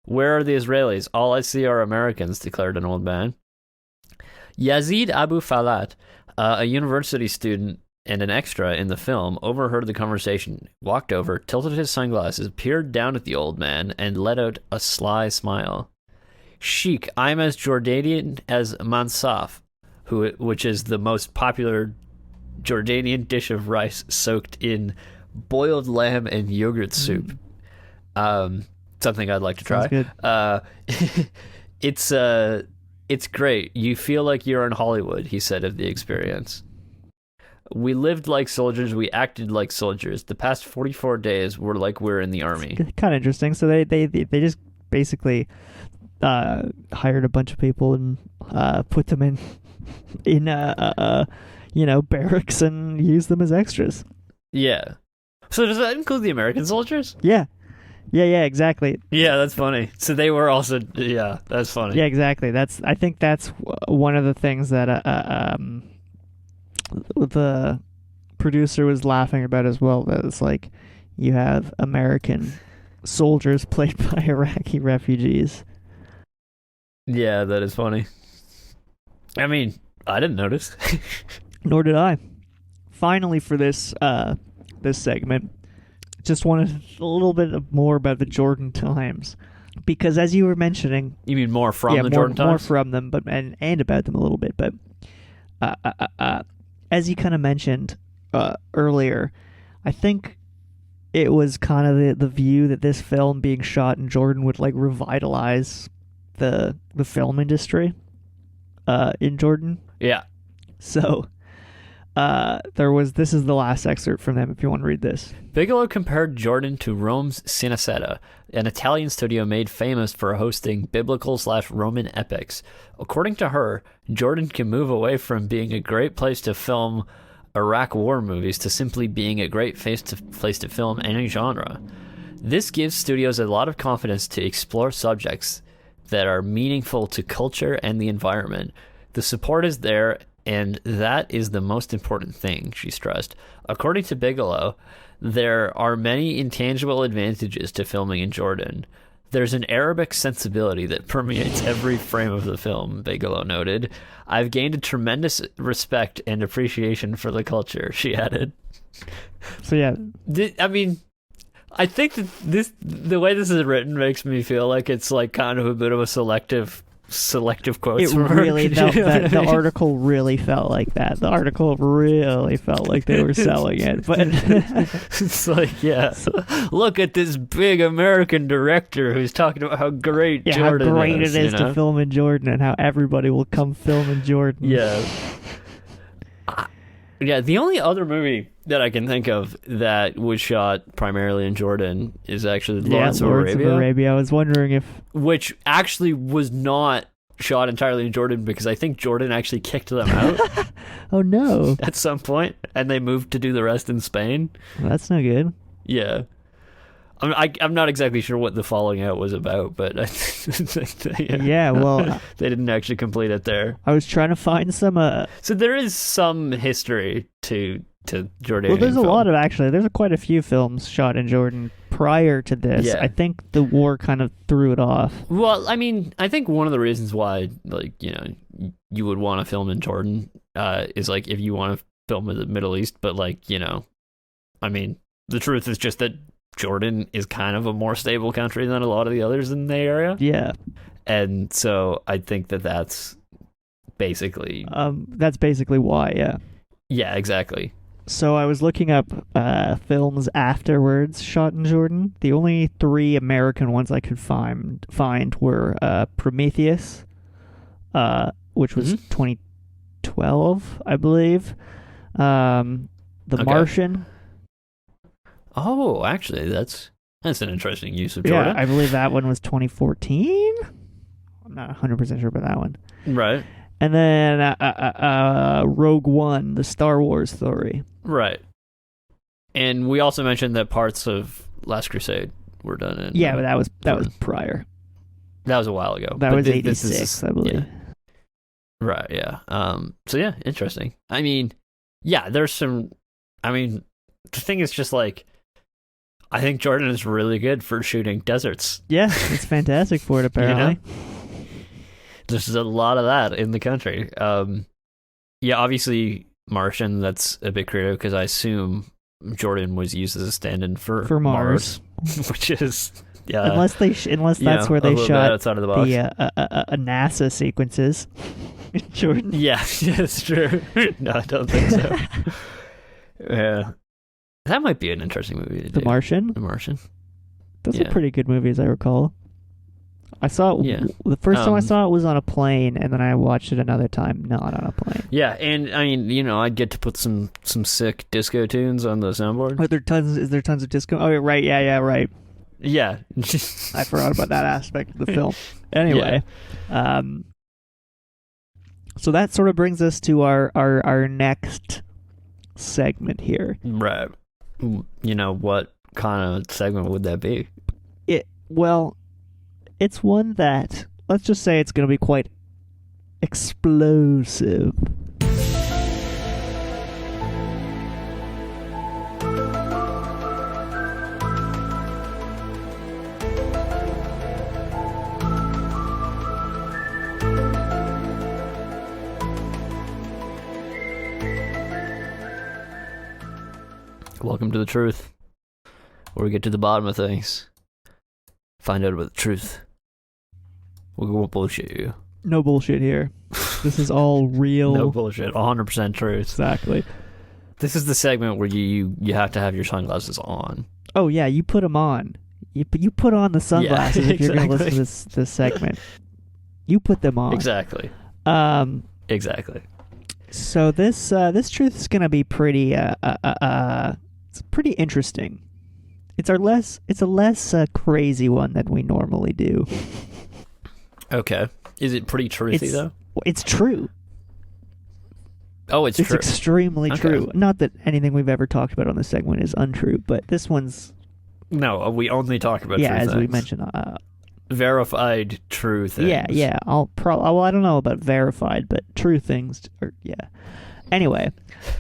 Where are the Israelis? All I see are Americans, declared an old man. Yazid Abu Falat, a university student and an extra in the film, overheard the conversation, walked over, tilted his sunglasses, peered down at the old man, and let out a sly smile. Sheikh, I'm as Jordanian as mansaf, which is the most popular Jordanian dish of rice soaked in boiled lamb and yogurt soup. something I'd like to try. Sounds good. It's great. You feel like you're in Hollywood, he said of the experience. We lived like soldiers. We acted like soldiers. The past 44 days were like we're in the army. Kind of interesting. So they just basically hired a bunch of people and put them in barracks and used them as extras. Yeah. So does that include the American soldiers? Yeah, exactly. Yeah, that's funny. So they were also, yeah, that's funny. Yeah, exactly. I think that's one of the things that the producer was laughing about as well. That it's like you have American soldiers played by Iraqi refugees. Yeah, that is funny. I mean, I didn't notice. Nor did I. Finally, for this segment, just wanted a little bit more about the Jordan Times, because as you were mentioning, You mean more from the Jordan Times? more from them, but and about them a little bit. But as you kind of mentioned earlier, I think it was kind of the view that this film being shot in Jordan would like revitalize the film industry in Jordan. Yeah. So this is the last excerpt from them if you want to read this. Bigelow compared Jordan to Rome's Cinecittà, an Italian studio made famous for hosting biblical/Roman epics. According to her, Jordan can move away from being a great place to film Iraq war movies to simply being a great place to film any genre. This gives studios a lot of confidence to explore subjects that are meaningful to culture and the environment. The support is there, and that is the most important thing, she stressed. According to Bigelow, there are many intangible advantages to filming in Jordan. There's an Arabic sensibility that permeates every frame of the film, Bigelow noted. I've gained a tremendous respect and appreciation for the culture, she added. So yeah. I mean, I think that the way this is written makes me feel like it's like kind of a bit of a selective quotes. It really felt that the article really felt like that. The article really felt like they were selling it, but it's like, yeah, look at this big American director who's talking about how great Jordan how great is, it is to film in Jordan and how everybody will come film in Jordan. Yeah. Yeah, the only other movie that I can think of that was shot primarily in Jordan is actually Lawrence of Arabia. I was wondering which actually was not shot entirely in Jordan because I think Jordan actually kicked them out. Oh no! At some point, and they moved to do the rest in Spain. Well, that's no good. Yeah. I'm not exactly sure what the falling out was about, but yeah, well, they didn't actually complete it there. I was trying to find some. So there is some history to Jordanian. Well, there's film. a lot of there's quite a few films shot in Jordan prior to this. Yeah. I think the war kind of threw it off. Well, I mean, I think one of the reasons why, like, you would want to film in Jordan is like if you want to film in the Middle East, but like, I mean, the truth is just that Jordan is kind of a more stable country than a lot of the others in the area. Yeah. And so I think that's basically... That's basically why, yeah. Yeah, exactly. So I was looking up films afterwards shot in Jordan. The only 3 American ones I could find were Prometheus, which was 2012, I believe. The Martian. Oh, actually, that's an interesting use of Jordan. Yeah, I believe that one was 2014. I'm not 100% sure about that one. Right. And then Rogue One, the Star Wars story. Right. And we also mentioned that parts of Last Crusade were done in... Yeah, but that was prior. That was a while ago. That was 86, I believe. Yeah. Right, yeah. So yeah, interesting. I mean, yeah, there's some... I mean, the thing is just like... I think Jordan is really good for shooting deserts. Yeah, it's fantastic for it, apparently. There's a lot of that in the country. Yeah, obviously Martian, that's a bit creative because I assume Jordan was used as a stand-in for Mars. Which is, yeah. Unless that's where they shot outside of the box. The NASA sequences in Jordan. Yeah, that's true. No, I don't think so. Yeah. That might be an interesting movie to do. The Martian? The Martian. Those are pretty good movies, I recall. I saw it. Yeah. The first time I saw it was on a plane, and then I watched it another time not on a plane. Yeah, and I mean, I'd get to put some sick disco tunes on the soundboard. Is there tons of disco? Oh, right. Yeah, right. Yeah. I forgot about that aspect of the film. Anyway, so that sort of brings us to our next segment here. Right. What kind of segment would that be? It's one that, let's just say it's going to be quite explosive. Welcome to the truth, where we get to the bottom of things, find out about the truth. We won't bullshit you. No bullshit here. This is all real. No bullshit. 100% truth. Exactly. This is the segment where you have to have your sunglasses on. Oh yeah, you put them on. You put on the sunglasses if you're going to listen to this segment. You put them on. Exactly. Exactly. So this truth is going to be pretty it's pretty interesting. It's a less crazy one than we normally do. Okay. Is it pretty truthy though? It's true. Oh, it's true. It's extremely true. Not that anything we've ever talked about on this segment is untrue, but this one's... No, we only talk about true things. Yeah, as we mentioned. Verified true things. Yeah. I don't know about verified, but true things yeah. Anyway,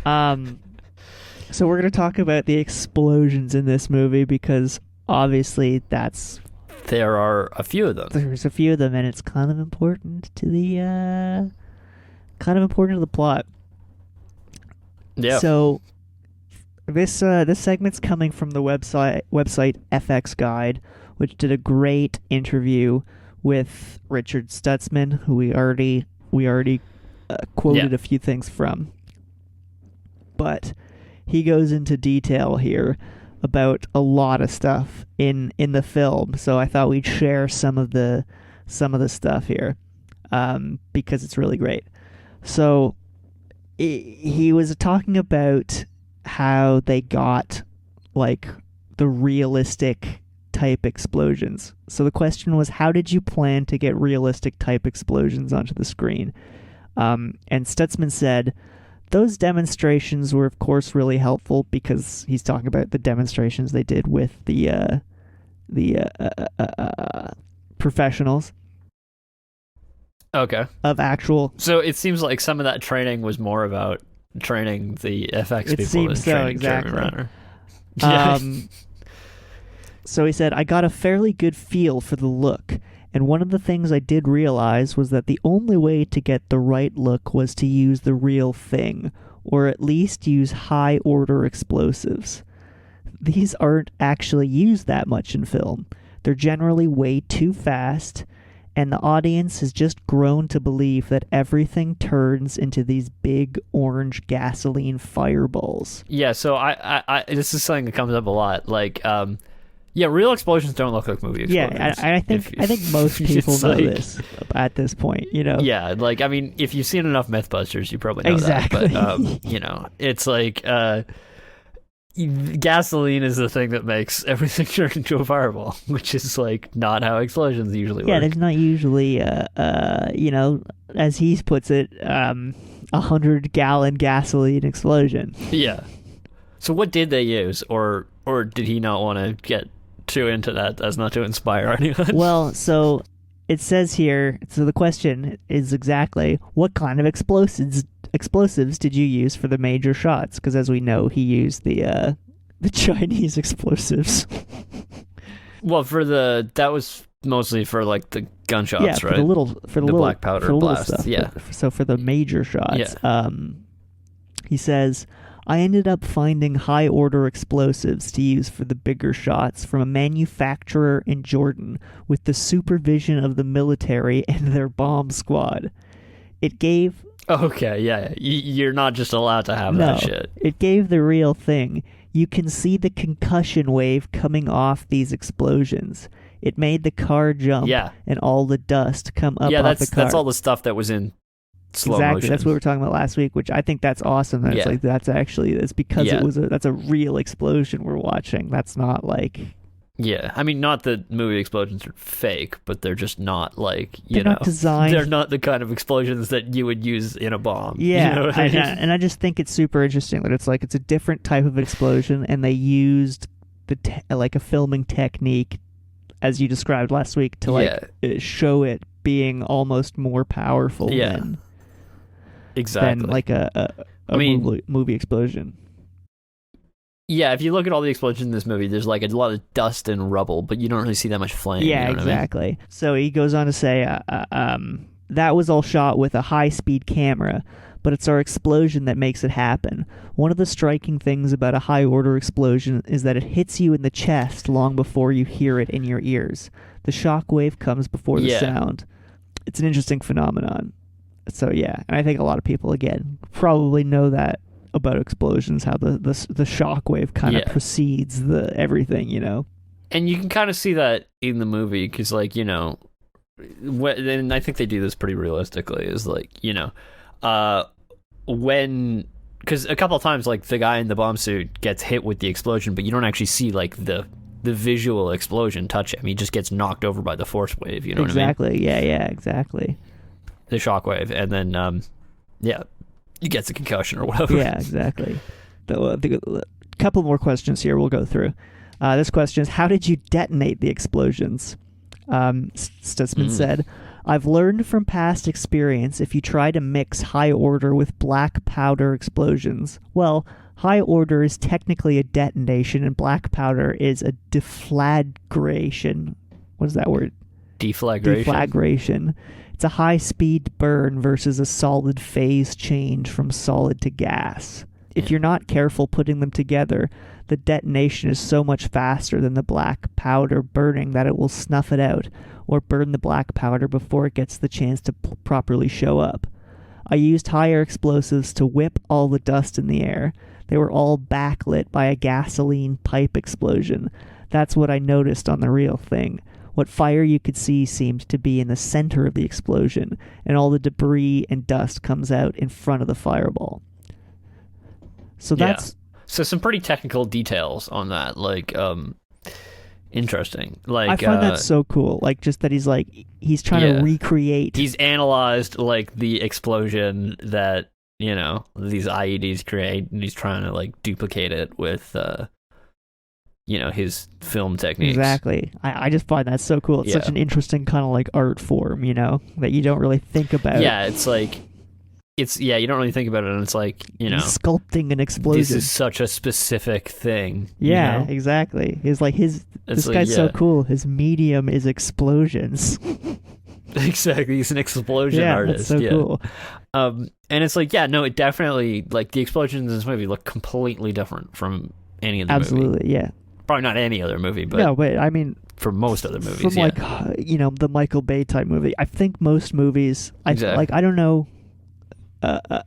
so we're going to talk about the explosions in this movie because obviously there are a few of them. There's a few of them, and it's kind of important to the plot. Yeah. So this segment's coming from the website FX Guide, which did a great interview with Richard Stutzman, who we already quoted a few things from. But he goes into detail here about a lot of stuff in the film, so I thought we'd share some of the stuff here because it's really great. So he was talking about how they got like the realistic type explosions. So the question was, how did you plan to get realistic type explosions onto the screen? And Stutzman said, those demonstrations were, of course, really helpful because he's talking about the demonstrations they did with the professionals. Okay. Of actual... So it seems like some of that training was more about training the FX people. It seems so, exactly. So he said, I got a fairly good feel for the look, and one of the things I did realize was that the only way to get the right look was to use the real thing, or at least use high-order explosives. These aren't actually used that much in film. They're generally way too fast, and the audience has just grown to believe that everything turns into these big orange gasoline fireballs. Yeah, so I this is something that comes up a lot. Like, real explosions don't look like movie explosions. Yeah, I think most people know this at this point, Yeah, like, I mean, if you've seen enough Mythbusters, you probably know exactly. that. But, it's like... gasoline is the thing that makes everything turn into a fireball, which is like not how explosions usually work. Yeah, there's not usually as he puts it, 100-gallon gasoline explosion. Yeah. So what did they use, or did he not want to get too into that as not to inspire anyone? Well, so it says here, so the question is exactly, what kind of explosives did you use for the major shots? Because as we know, he used the Chinese explosives. Well, that was mostly for like the gunshots, right? For the little black powder blast. Stuff. Yeah. So for the major shots, he says, I ended up finding high-order explosives to use for the bigger shots from a manufacturer in Jordan with the supervision of the military and their bomb squad. It gave... Okay, yeah. You're not just allowed to have that shit. It gave the real thing. You can see the concussion wave coming off these explosions. It made the car jump and all the dust come up off the car. That's all the stuff that was in slow exactly. motion. That's what we were talking about last week, which I think that's awesome. That's like it's because that's a real explosion we're watching. That's not like I mean, not that movie explosions are fake, but they're just not like they're not designed. They're not the kind of explosions that you would use in a bomb. Yeah, you know what I mean? And I just think it's super interesting that it's a different type of explosion, and they used like a filming technique, as you described last week, to show it being almost more powerful than like a movie explosion. Yeah, if you look at all the explosions in this movie, there's like a lot of dust and rubble, but you don't really see that much flame. Yeah, you know exactly. What I mean? So he goes on to say, that was all shot with a high-speed camera, but it's our explosion that makes it happen. One of the striking things about a high-order explosion is that it hits you in the chest long before you hear it in your ears. The shock wave comes before the sound. It's an interesting phenomenon. So yeah, and I think a lot of people, again, probably know that about explosions, how the shock wave kind of precedes the everything, you know. And you can kind of see that in the movie because, like, you know, and I think they do this pretty realistically. Is like, you know, when because a couple of times, like, the guy in the bomb suit gets hit with the explosion, but you don't actually see like the visual explosion touch him. He just gets knocked over by the force wave. You know what I mean? Exactly. Yeah. Exactly. The shock wave, and then he gets a concussion or whatever. Yeah, exactly. A couple more questions here we'll go through. This question is, how did you detonate the explosions? Stutzman said, I've learned from past experience if you try to mix high order with black powder explosions, well, high order is technically a detonation and black powder is a deflagration. What is that word? Deflagration. It's a high-speed burn versus a solid phase change from solid to gas. If you're not careful putting them together, the detonation is so much faster than the black powder burning that it will snuff it out, or burn the black powder before it gets the chance to properly show up. I used higher explosives to whip all the dust in the air. They were all backlit by a gasoline pipe explosion. That's what I noticed on the real thing. What fire you could see seemed to be in the center of the explosion, and all the debris and dust comes out in front of the fireball. So that's... So some pretty technical details on that, like, interesting. Like, I find that so cool, like, just that he's trying to recreate... He's analyzed, like, the explosion that, you know, these IEDs create, and he's trying to, like, duplicate it with... you know, his film techniques. Exactly. I just find that so cool. It's such an interesting kind of like art form, you know, that you don't really think about. Yeah, it's like, you don't really think about it, and it's like, you know, he's sculpting an explosion. This is such a specific thing. Yeah, you know? Exactly. It's like this guy's so cool. His medium is explosions. Exactly. He's an explosion artist. That's so cool. And it's like, it definitely, like, the explosions in this movie look completely different from any other movie. Absolutely, yeah. Probably not any other movie, but no, but I mean, for most other movies, from like you know, the Michael Bay type movie. I think most movies, I don't know,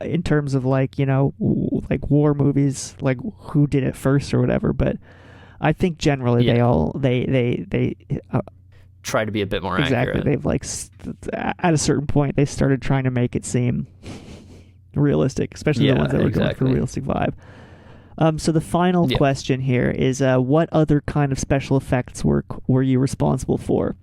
in terms of like, you know, like war movies, like who did it first or whatever. But I think generally they try to be a bit more accurate. They've like at a certain point they started trying to make it seem realistic, especially the ones that were going for a realistic vibe. So the final question here is, what other kind of special effects work were you responsible for?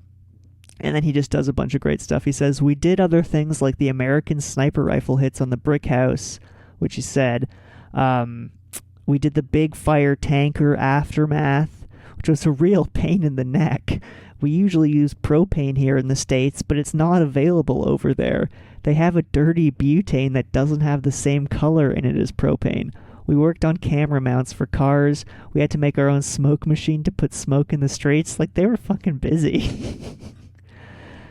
And then he just does a bunch of great stuff. He says, we did other things like the American sniper rifle hits on the brick house, which he said. We did the big fire tanker aftermath, which was a real pain in the neck. We usually use propane here in the States, but it's not available over there. They have a dirty butane that doesn't have the same color in it as propane. We worked on camera mounts for cars. We had to make our own smoke machine to put smoke in the streets. Like, they were fucking busy.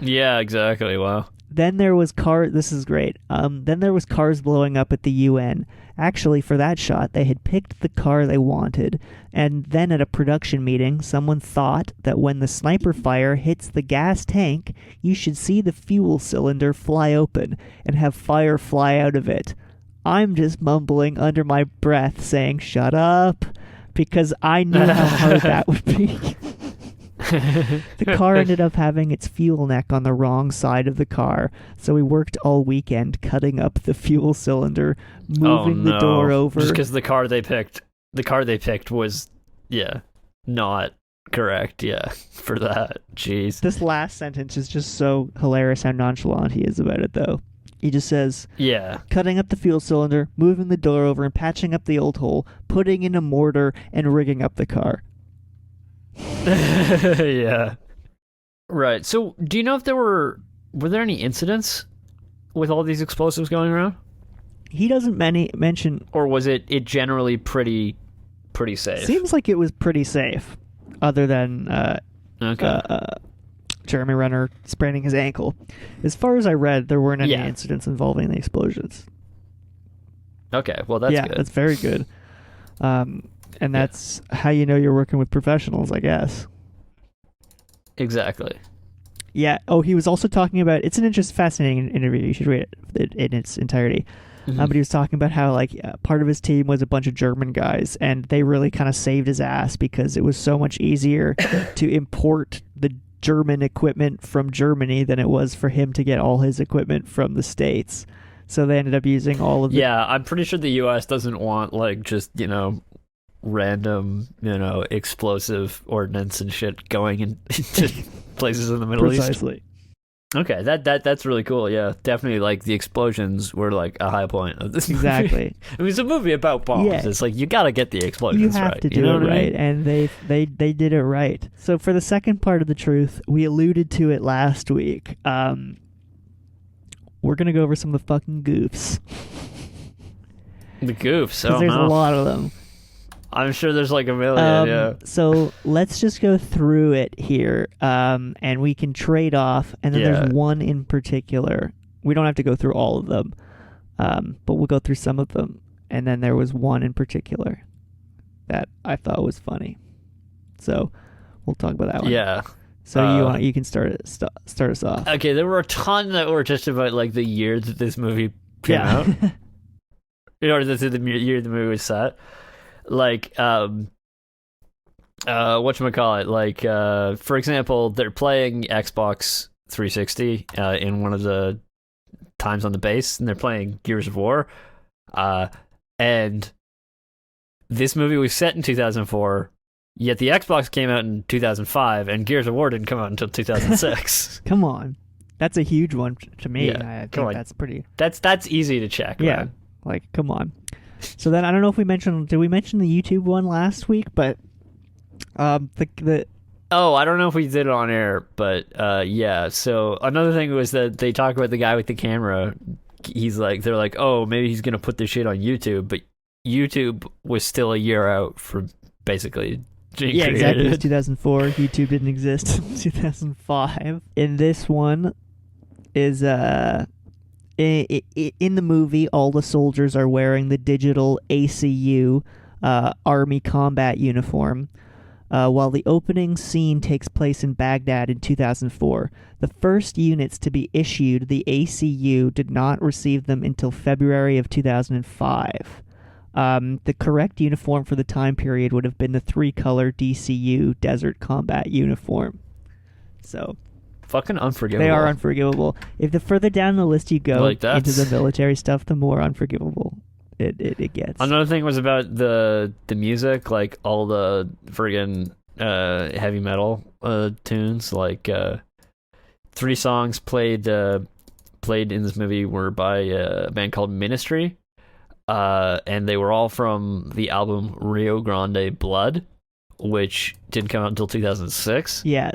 Yeah, exactly. Wow. Then there was this is great. Then there was cars blowing up at the UN. Actually, for that shot, they had picked the car they wanted. And then at a production meeting, someone thought that when the sniper fire hits the gas tank, you should see the fuel cylinder fly open and have fire fly out of it. I'm just mumbling under my breath saying, shut up. because I knew how hard that would be. The car ended up having its fuel neck on the wrong side of the car, so we worked all weekend cutting up the fuel cylinder, moving the door over. Just because the car they picked was, not correct. Yeah, for that. Jeez. This last sentence is just so hilarious how nonchalant he is about it, though. He just says, Yeah. cutting up the fuel cylinder, moving the door over and patching up the old hole, putting in a mortar, and rigging up the car. Yeah. Right. So, do you know if were there any incidents with all these explosives going around? He doesn't mention... Or was it generally pretty safe? Seems like it was pretty safe, other than Jeremy Renner spraining his ankle. As far as I read, there weren't any incidents involving the explosions. Okay, well, that's good. Yeah, that's very good. And that's how you know you're working with professionals, I guess. Exactly. Yeah. Oh, he was also talking about... It's an fascinating interview. You should read it in its entirety. Mm-hmm. But he was talking about how part of his team was a bunch of German guys, and they really kind of saved his ass because it was so much easier to import the German equipment from Germany than it was for him to get all his equipment from the States. So they ended up using all of the... Yeah, I'm pretty sure the U.S. doesn't want, just, random, explosive ordnance and shit going into places in the Middle East. Precisely. Okay, that's really cool. Yeah, definitely. The explosions were a high point of this. Exactly. I mean, it's a movie about bombs. Yeah. It's you got to get the explosions right. You have to do it right, and they did it right. So for the second part of the truth, we alluded to it last week. We're gonna go over some of the fucking goofs. The goofs. Because there's a lot of them. I'm sure there's a million, yeah. So let's just go through it here, and we can trade off. And then there's one in particular. We don't have to go through all of them, but we'll go through some of them. And then there was one in particular that I thought was funny. So we'll talk about that one. Yeah. So you can start us off. Okay, there were a ton that were just about the year that this movie came out. Or the year the movie was set. Whatchamacallit, for example, they're playing Xbox 360 in one of the times on the base, and they're playing Gears of War, and this movie was set in 2004, yet the Xbox came out in 2005, and Gears of War didn't come out until 2006. Come on. That's a huge one to me. Yeah, I think that's pretty... That's easy to check, yeah, man. Come on. So then, I don't know if did we mention the YouTube one last week? But the Oh, I don't know if we did it on air, but yeah. So another thing was that they talk about the guy with the camera. They're like, oh, maybe he's gonna put this shit on YouTube, but YouTube was still a year out from basically being created. Exactly. It was 2004. YouTube didn't exist in 2005. In this one, is in the movie, all the soldiers are wearing the digital ACU Army combat uniform, while the opening scene takes place in Baghdad in 2004. The first units to be issued the ACU did not receive them until February of 2005. The correct uniform for the time period would have been the 3-color DCU Desert Combat uniform. So... fucking unforgivable. They are unforgivable. If the further down the list you go into the military stuff, the more unforgivable it gets. Another thing was about the music, all the friggin' heavy metal tunes. 3 songs played in this movie were by a band called Ministry, and they were all from the album Rio Grande Blood, which didn't come out until 2006. Yeah,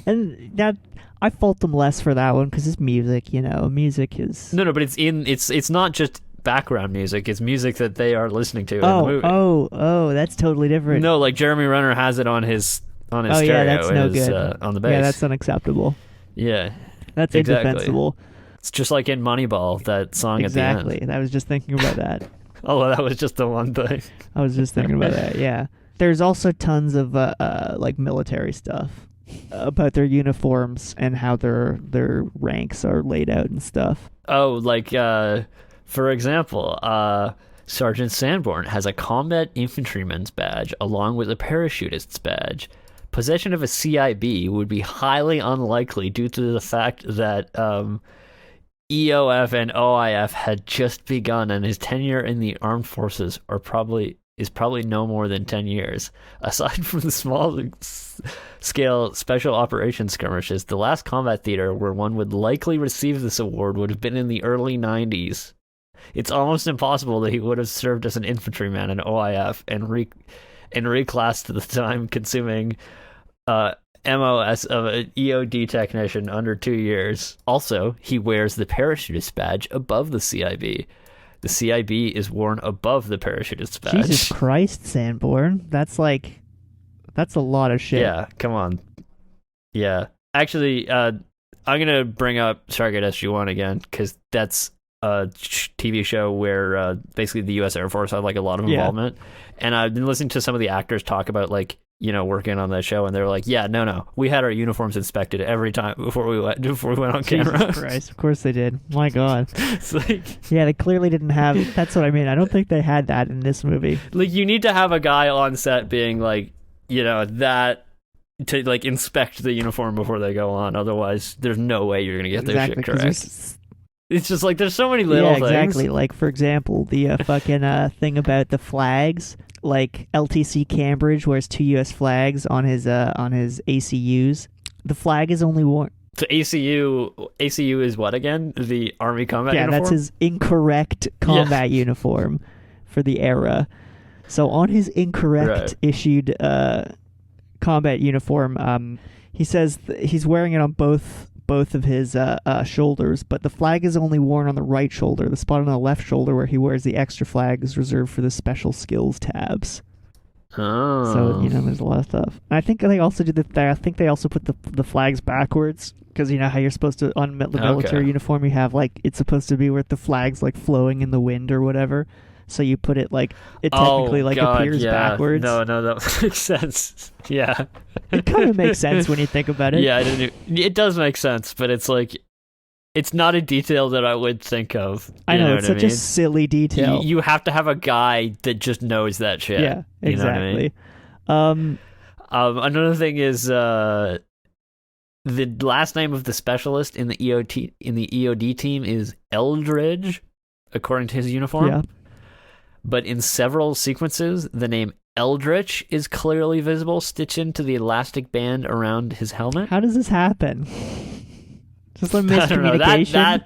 and that... I fault them less for that one because it's music, Music is... No, but it's not just background music. It's music that they are listening to in the movie. Oh, that's totally different. No, Jeremy Renner has it on his stereo. Yeah, that's no good. On the bass. Yeah, that's unacceptable. Yeah. That's indefensible. It's just like in Moneyball, that song at the end. Exactly. I was just thinking about that. Oh, that was just the one thing. I was just thinking about that, yeah. There's also tons of military stuff about their uniforms and how their ranks are laid out and stuff. Oh, for example, Sergeant Sanborn has a combat infantryman's badge along with a parachutist's badge. Possession of a CIB would be highly unlikely due to the fact that EOF and OIF had just begun, and his tenure in the armed forces is probably no more than 10 years. Aside from the small scale special operations skirmishes, the last combat theater where one would likely receive this award would have been in the early 90s. It's almost impossible that he would have served as an infantryman in OIF and reclassed to the time-consuming MOS of an EOD technician under 2 years. Also, he wears the parachutist badge above the CIB. The CIB is worn above the parachutist badge. Jesus Christ, Sanborn. That's a lot of shit. Yeah, come on. Yeah. Actually, I'm going to bring up Stargate SG-1 again, because that's a TV show where basically the U.S. Air Force had like a lot of involvement. And I've been listening to some of the actors talk about like, working on that show, and they're like, yeah, no, we had our uniforms inspected every time before we went on camera. Jesus Christ, of course they did. My God. It's like, yeah, they clearly didn't have. That's what I mean. I don't think they had that in this movie. like, you need to have a guy on set being like, that to like inspect the uniform before they go on. Otherwise, there's no way you're gonna get their shit correct. It's just like there's so many little things. Yeah, exactly. Like, for example, the fucking thing about the flags. Like LTC Cambridge wears 2 U.S. flags on his ACUs. The flag is only worn. So ACU is what again? The Army combat uniform? Yeah, that's his incorrect combat uniform for the era. So on his incorrect issued combat uniform, he says he's wearing it on both of his shoulders, but the flag is only worn on the right shoulder. The spot on the left shoulder where he wears the extra flag is reserved for the special skills tabs. Oh. So, there's a lot of stuff. And I think they also did I think they also put the flags backwards, because you know how you're supposed to, on the military uniform, you have like, it's supposed to be with the flags like flowing in the wind or whatever. So you put it like, it technically appears backwards. No, that makes sense. Yeah. It kind of makes sense when you think about it. Yeah, it does make sense, but it's like, it's not a detail that I would think of. I know it's such a silly detail. You have to have a guy that just knows that shit. Yeah, exactly. Another thing is the last name of the specialist in the EOD team is Eldridge, according to his uniform. Yeah. But in several sequences, the name Eldritch is clearly visible, stitched into the elastic band around his helmet. How does this happen? Just like miscommunication?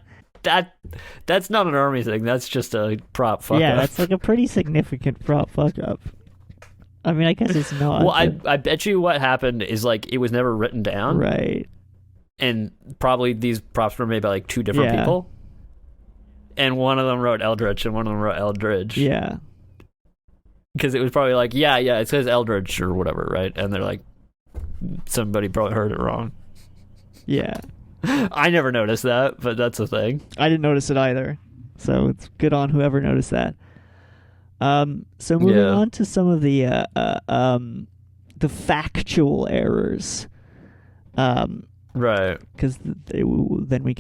That's not an Army thing. That's just a prop fuck up. Yeah, that's like a pretty significant prop fuck up. I mean, I guess it's not. Well, I bet you what happened is like it was never written down. Right. And probably these props were made by like two different people. And one of them wrote Eldritch and one of them wrote Eldridge. Yeah. Because it was probably like, it says Eldridge or whatever, right? And they're like, somebody probably heard it wrong. Yeah. I never noticed that, but that's a thing. I didn't notice it either. So it's good on whoever noticed that. So moving on to some of the factual errors. Right. Because then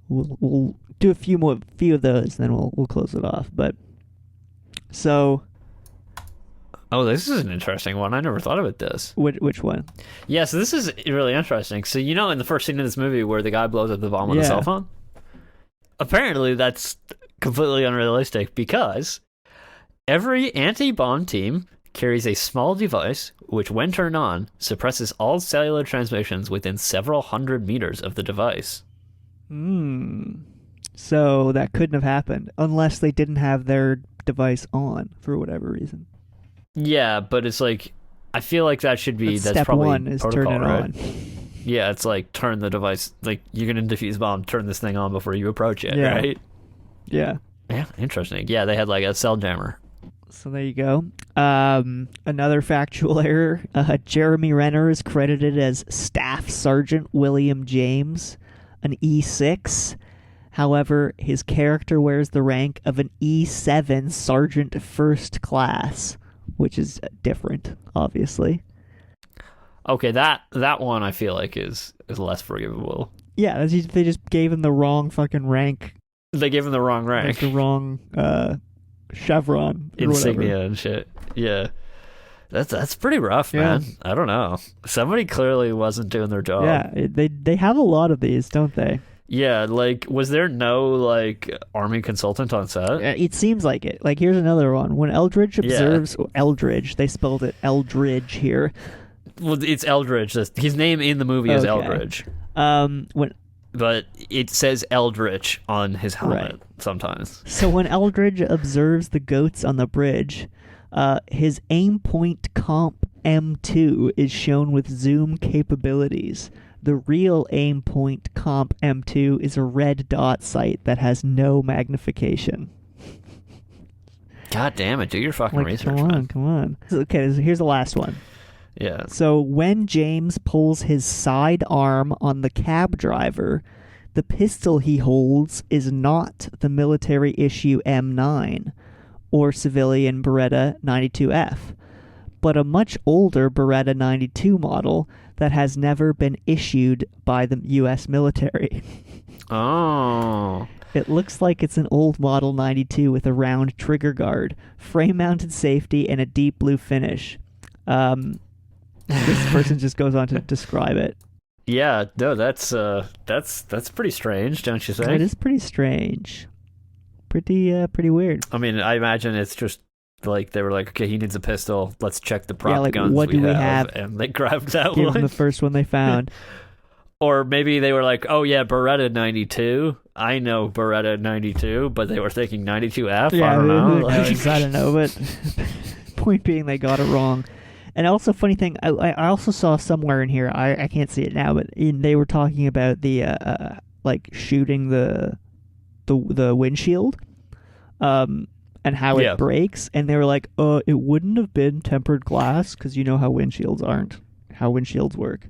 we'll do a few of those, and then we'll close it off. But so. Oh, this is an interesting one. I never thought about this. Which one? Yeah, so this is really interesting. So in the first scene of this movie where the guy blows up the bomb with a cell phone? Apparently that's completely unrealistic, because every anti-bomb team carries a small device which, when turned on, suppresses all cellular transmissions within several hundred meters of the device. So that couldn't have happened unless they didn't have their device on for whatever reason. Yeah, but it's like, I feel like that should be, that's step probably one is protocol, turn it right? on. Yeah, it's like, turn the device, like, you're going to defuse a bomb, turn this thing on before you approach it, right? Yeah. Yeah, interesting. Yeah, they had like a cell jammer. So there you go. Another factual error. Jeremy Renner is credited as Staff Sergeant William James, an E6. However, his character wears the rank of an E7 Sergeant First Class, which is different, obviously. Okay, that one I feel like is less forgivable. Yeah, they just gave him the wrong fucking rank. They gave him the wrong rank. Like the wrong chevron or insignia whatever. and shit. Yeah. That's pretty rough, Yeah. man. I don't know. Somebody clearly wasn't doing their job. Yeah, they have a lot of these, don't they? Yeah, like, was there no, like, army consultant on set? It seems like it. Like, here's another one. When Eldridge observes Eldridge, they spelled it Eldridge here. Well, it's Eldridge. His name in the movie is Okay. Eldridge. When But it says Eldritch on his helmet sometimes. So when Eldridge observes the goats on the bridge, his aim point comp M2 is shown with zoom capabilities. The real aim point comp M2 is a red dot sight that has no magnification. God damn it, do your fucking Like, research, come on, man. come on. Okay, here's the last one. Yeah. So when James pulls his side arm on the cab driver, the pistol he holds is not the military issue M9 or civilian Beretta 92F, but a much older Beretta 92 model that has never been issued by the U.S. military. Oh. It looks like it's an old model 92 with a round trigger guard, frame-mounted safety, and a deep blue finish. This person just goes on to describe it. Yeah, no, that's pretty strange, don't you say? It is pretty strange. Pretty weird. I mean, I imagine it's just like they were like, okay, he needs a pistol. Let's check the prop like, guns what do we have? and they grabbed that Give one. them the first one they found. Or maybe they were like, oh yeah, Beretta 92. I know Beretta 92, but they were thinking 92F. Yeah, I don't know. who knows? I don't know, but point being, they got it wrong. And also, funny thing, I also saw somewhere in here, I can't see it now, but they were talking about the like shooting the windshield, and how it breaks, and they were like, it wouldn't have been tempered glass because you know how windshields work.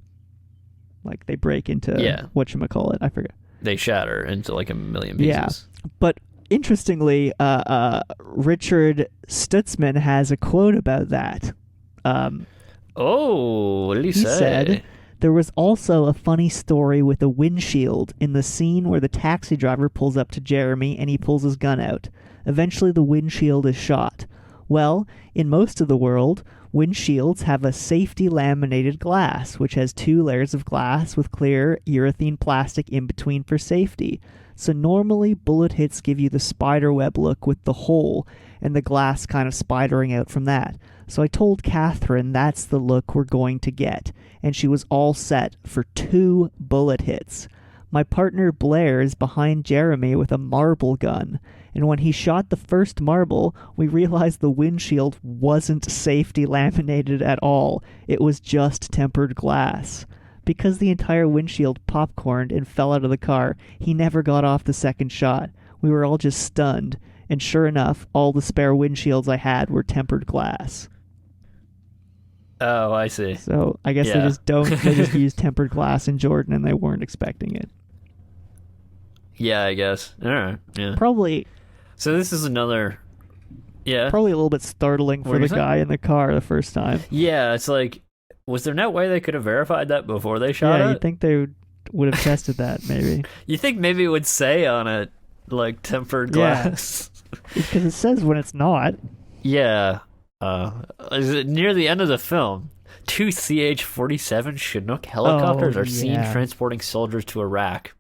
Like they break into whatchamacallit, I forget. They shatter into like a million pieces. Yeah, but interestingly, Richard Stutzman has a quote about that. What did he say? He said, there was also a funny story with a windshield in the scene where the taxi driver pulls up to Jeremy and he pulls his gun out. Eventually the windshield is shot. Well, in most of the world, windshields have a safety laminated glass, which has 2 layers of glass with clear urethane plastic in between for safety. So normally bullet hits give you the spider web look with the hole and the glass kind of spidering out from that. So I told Catherine that's the look we're going to get, and she was all set for 2 bullet hits. My partner Blair is behind Jeremy with a marble gun, and when he shot the first marble, we realized the windshield wasn't safety laminated at all. It was just tempered glass. Because the entire windshield popcorned and fell out of the car, he never got off the second shot. We were all just stunned, and sure enough, all the spare windshields I had were tempered glass. Oh, I see. So I guess they just use tempered glass in Jordan and they weren't expecting it. Yeah, I guess. All right. Yeah. Probably So this is another. Yeah. Probably a little bit startling for the guy in the car the first time. Yeah, it's like, was there no way they could have verified that before they shot it? Yeah, you'd think they would have tested that, maybe. You think maybe it would say on it, like, tempered glass? Because it says when it's not. Yeah. Is it near the end of the film? 2 CH-47 Chinook helicopters are seen transporting soldiers to Iraq.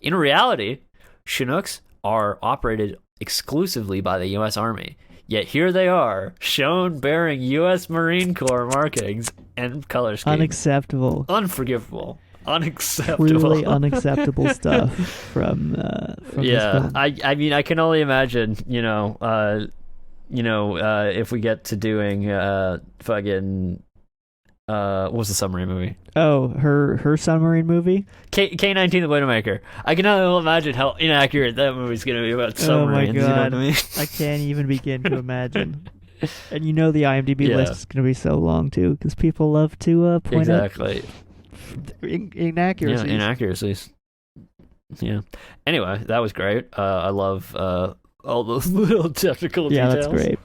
In reality, Chinooks are operated exclusively by the U.S. Army. Yet here they are, shown bearing U.S. Marine Corps markings and color scheme. Unacceptable. Unforgivable. Unacceptable. Truly unacceptable stuff from this film. I mean, I can only imagine, if we get to doing fucking what's the submarine movie? Oh, her submarine movie? K-19 the Widowmaker. I can only imagine how inaccurate that movie's going to be about submarines. Oh my God. You know what I mean? I can't even begin to imagine. And you know the IMDb list is going to be so long too, because people love to point out inaccuracies. Yeah, inaccuracies. Yeah. Anyway, that was great. I love all those little technical details. Yeah, that's great.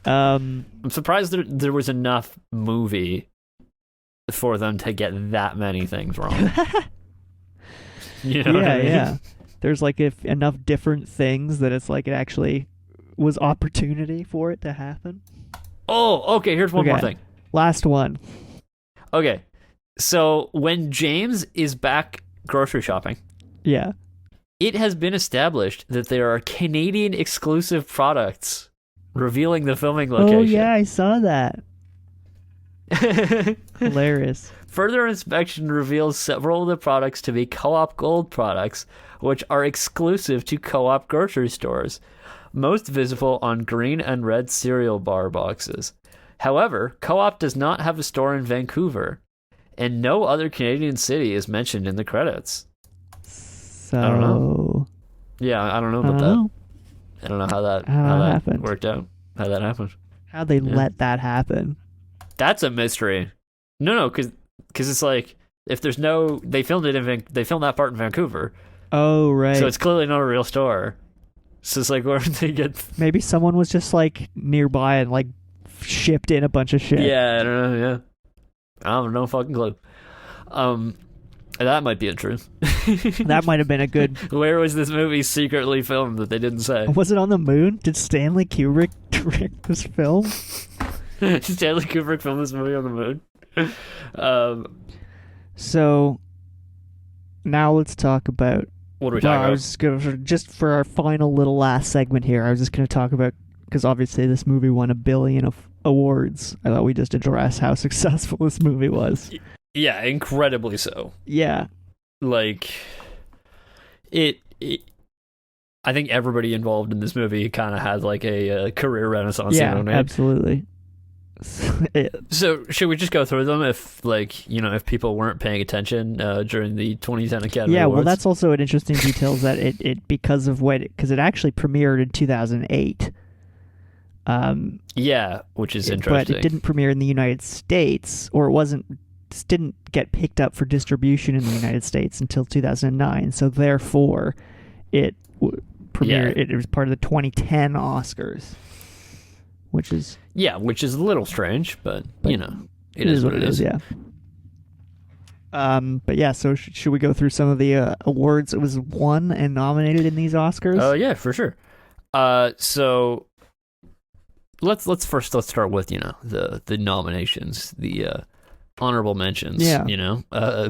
I'm surprised there was enough movie for them to get that many things wrong. You know what I mean? Yeah. There's like enough different things that it's like it actually was opportunity for it to happen. Oh, okay. Here's one more Okay. thing. Last one. Okay, so when James is back grocery shopping, Yeah. it has been established that there are Canadian exclusive products revealing the filming location. Oh yeah, I saw that. Hilarious. Further inspection reveals several of the products to be Co-op Gold products, which are exclusive to Co-op grocery stores, most visible on green and red cereal bar boxes. However, Co-op does not have a store in Vancouver, and no other Canadian city is mentioned in the credits. So I don't know. Yeah, I don't know about that. I don't know how that happened. worked out. How that happened. How they let that happen? That's a mystery. No, because it's like if there's no, they filmed that part in Vancouver, Oh right. so it's clearly not a real store. So it's like where did they get? Maybe someone was just like nearby and like shipped in a bunch of shit. Yeah, I don't know. Yeah, I have no fucking clue. That might be true. That might have been a good. Where was this movie secretly filmed that they didn't say? Was it on the moon? Did Stanley Kubrick direct this film? Stanley Kubrick filmed this movie on the moon. So now let's talk about. What are we Well, talking I about? was just for our final little last segment here. I was just going to talk about because obviously this movie won 1 billion of awards. I thought we'd just address how successful this movie was. Yeah, incredibly so. Yeah, Like it I think everybody involved in this movie kind of had like a career renaissance. yeah, You know what I mean? absolutely. So should we just go through them if people weren't paying attention during the 2010 Academy Yeah, Awards? well, that's also an interesting detail is that it because it actually premiered in 2008. Yeah, which is But interesting. it didn't premiere in the United States, or it didn't get picked up for distribution in the United States until 2009. So therefore, it premiered. Yeah. It was part of the 2010 Oscars, which is which is a little strange, but you know, it is what it is. Yeah. But yeah, so should we go through some of the awards it was won and nominated in these Oscars? Oh yeah, for sure. So let's start with the nominations, the honorable mentions. Yeah.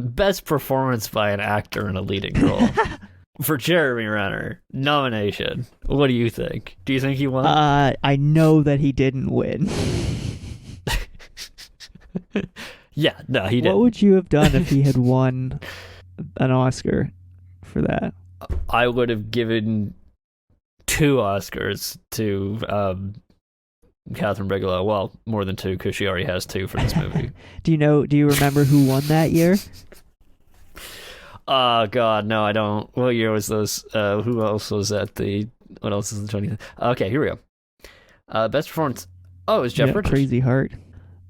Best performance by an actor in a leading role. For Jeremy Renner, nomination. What do you think? Do you think he won? I know that he didn't win. Yeah, no, he What didn't. would you have done if he had won an Oscar for that? I would have given 2 Oscars to Catherine Bigelow. Well, more than 2 because she already has 2 for this movie. Do you remember who won that year? Oh God, no, I don't. What year was those? Who else was at the? What else is the 20th? Okay, here we go. Best performance. Oh, it was Jeff Bridges. Crazy Heart.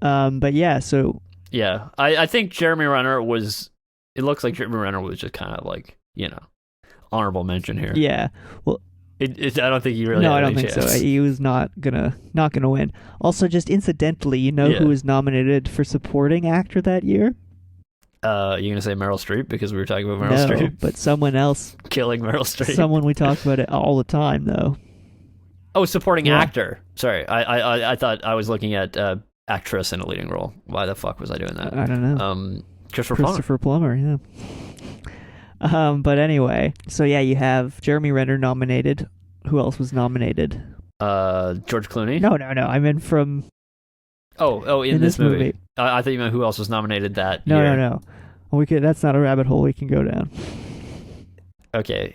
But yeah, so Yeah, I think Jeremy Renner was. It looks like Jeremy Renner was just kind of like honorable mention here. yeah. Well, I don't think he really. no, had I don't any think so. chance. He was not gonna win. Also, just incidentally, who was nominated for supporting actor that year? You gonna say Meryl Streep because we were talking about Meryl No, Streep but someone else. killing Meryl Streep. Someone we talk about it all the time, though. Oh, supporting Yeah. actor. Sorry, I thought I was looking at actress in a leading role. Why the fuck was I doing that? I don't know. Christopher Plummer. Yeah. But anyway, so yeah, you have Jeremy Renner nominated. Who else was nominated? George Clooney. No. I meant from Oh, in in this movie. movie. I thought you meant who else was nominated that No, year. no. We could. That's not a rabbit hole we can go down. Okay.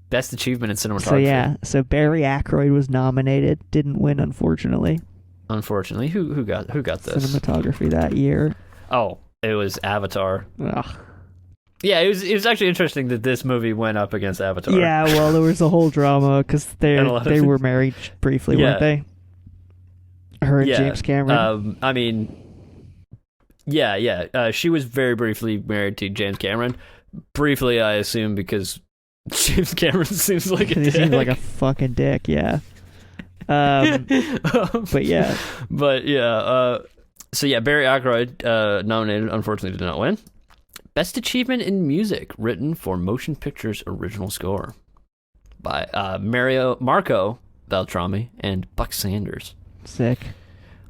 Best achievement in cinematography. So yeah, so Barry Ackroyd was nominated, didn't win unfortunately. Unfortunately, who got this? Cinematography that year. Oh, it was Avatar. Ugh. Yeah, it was actually interesting that this movie went up against Avatar. Yeah, well, there was a whole drama because And a lot of they things. were married briefly, weren't they? Her and Yeah. James Cameron. I mean, yeah. She was very briefly married to James Cameron. Briefly, I assume, because James Cameron seems like a he dick. seems like a fucking dick. Yeah. But yeah. But yeah. So yeah, Barry Ackroyd nominated. Unfortunately, did not win. Best achievement in music written for motion pictures original score. by Marco Beltrami and Buck Sanders. Sick.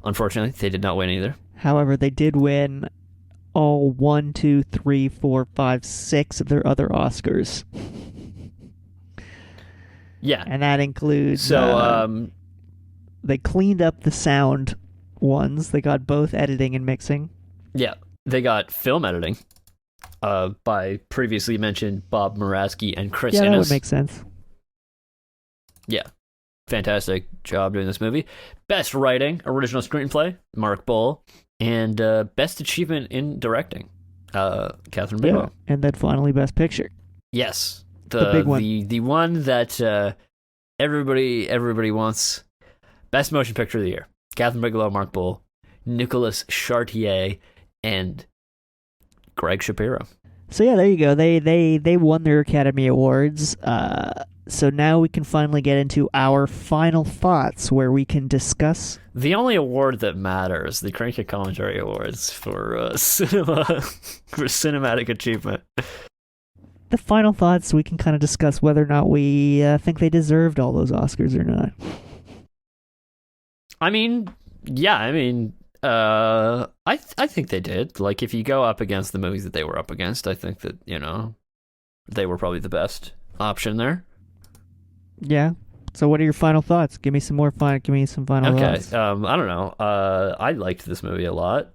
Unfortunately, they did not win either. However, they did win all 1, 2, 3, 4, 5, 6 of their other Oscars. Yeah. And that includes... So, they cleaned up the sound ones. They got both editing and mixing. yeah, they got film editing by previously mentioned Bob Murawski and Chris Yeah, that Innes. would make sense. Yeah. Fantastic job doing this movie. Best writing, original screenplay, Mark Bowl, and best achievement in directing, Catherine Bigelow. Yeah. And then finally, Best Picture. Yes, The big one. the one that everybody wants. Best motion picture of the year: Catherine Bigelow, Mark Bowl, Nicholas Chartier, and Greg Shapiro. So yeah, there you go. They won their Academy Awards. So now we can finally get into our final thoughts, where we can discuss. The only award that matters, the Cranky Commentary Awards for cinema for cinematic achievement. The final thoughts, we can kind of discuss whether or not we think they deserved all those Oscars or not. I mean, yeah, I think they did. Like, if you go up against the movies that they were up against, I think that, they were probably the best option there. Yeah. So what are your final thoughts? Give me some final Okay. thoughts. I don't know. I liked this movie a lot.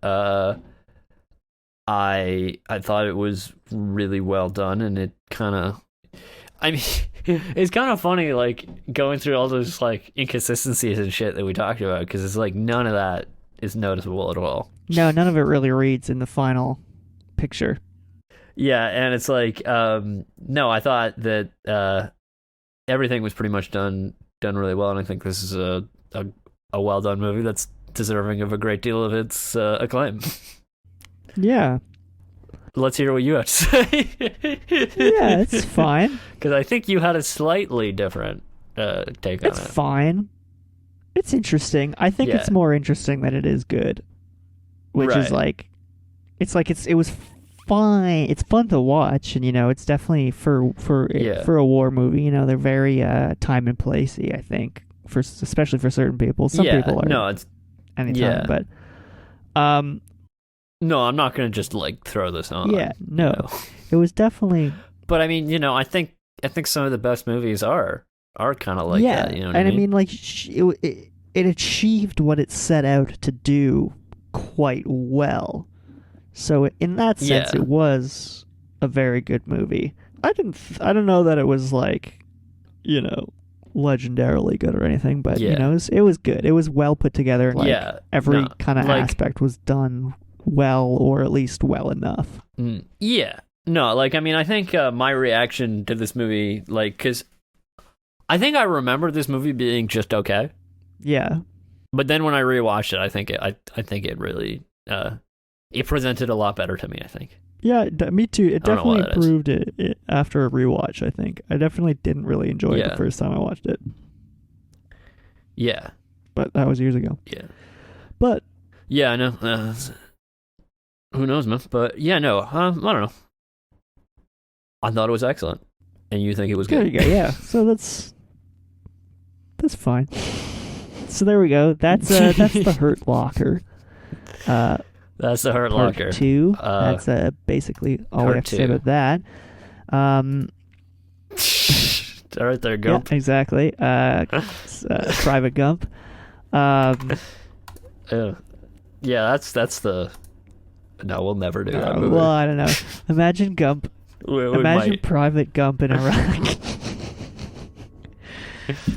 I thought it was really well done, and it kind of, it's kind of funny, like, going through all those, like, inconsistencies and shit that we talked about, because it's like none of that is noticeable at all. No, none of it really reads in the final picture. Yeah, and it's like, no, I thought that everything was pretty much done really well, and I think this is a well done movie that's deserving of a great deal of its acclaim. Yeah. Let's hear what you have to say. Yeah, it's fine. Because I think you had a slightly different take on It's it. fine. It's interesting. I think it's Yeah. more interesting than it is good. Which is Right. it was fine. It's fun to watch, and it's definitely for Yeah. a war movie. They're very time and placey. I think especially for certain people. Some people are No, it's anytime, yeah. but no. I'm not gonna just like throw this on. yeah, no, you know. it was definitely But I mean, I think some of the best movies are kind of like yeah, that. You know what and I mean? like it achieved what it set out to do quite well. So in that sense, Yeah. it was a very good movie. I don't know that it was like, legendarily good or anything, but Yeah. it was good. It was well put together. Like, Yeah, every no, kind of like- aspect was done well, or at least well enough. Yeah. No, like, I think my reaction to this movie, like, because I think I remember this movie being just okay, Yeah, but then when I rewatched it, I think it really it presented a lot better to me. I think. yeah, me too. It I don't know why definitely that is. improved it after a rewatch. I think I definitely didn't really enjoy it Yeah. the first time I watched it, Yeah. but that was years ago. Yeah. But Yeah. I know. Who knows, man? But yeah, no. I don't know. I thought it was excellent, and you think it was there good. you go. Yeah, so that's fine. So there we go. That's the Hurt Locker. That's the Hurt Part Locker. 2. Uh, That's basically all we part have to say 2. about that. All right, there, Gump. Yeah, exactly. Private Gump. Yeah, that's the. No, we'll never do that movie. Well, I don't know. Imagine Gump. We Imagine might. Private Gump in Iraq.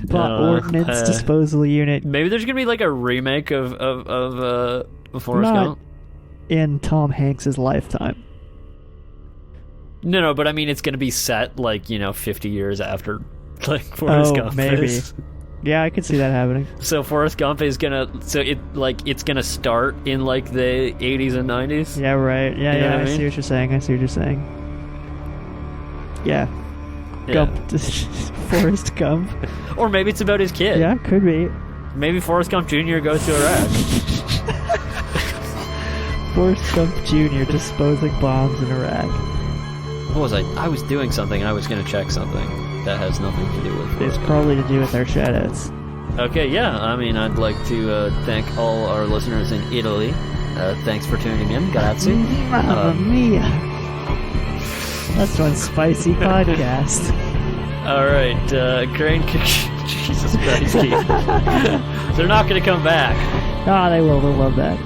Plot know. ordnance disposal unit Maybe there's gonna be like a remake of Forrest Not- Gump. in Tom Hanks's lifetime. No, but I mean it's gonna be set like 50 years after like Forrest Gump. maybe. is. Yeah, I could see that happening. So Forrest Gump is gonna it's gonna start in like the 80s and 90s. Yeah, right. Yeah, You know yeah. what I I see mean? what you're saying. Yeah. Yeah. Gump. Forrest Gump. Or maybe it's about his kid. Yeah, could be. Maybe Forrest Gump Jr. goes to Iraq. Forrest Gump Jr. disposing bombs in Iraq. What was I? I was doing something. I was going to check something that has nothing to do with It's Forrest Gump. probably to do with our shoutouts. Okay, yeah. I mean, I'd like to thank all our listeners in Italy. Thanks for tuning in. Grazie. Mamma mia. That's one spicy podcast. All right, Crane. Jesus Christ, Keith. They're not going to come back. Ah, they will. They'll love that.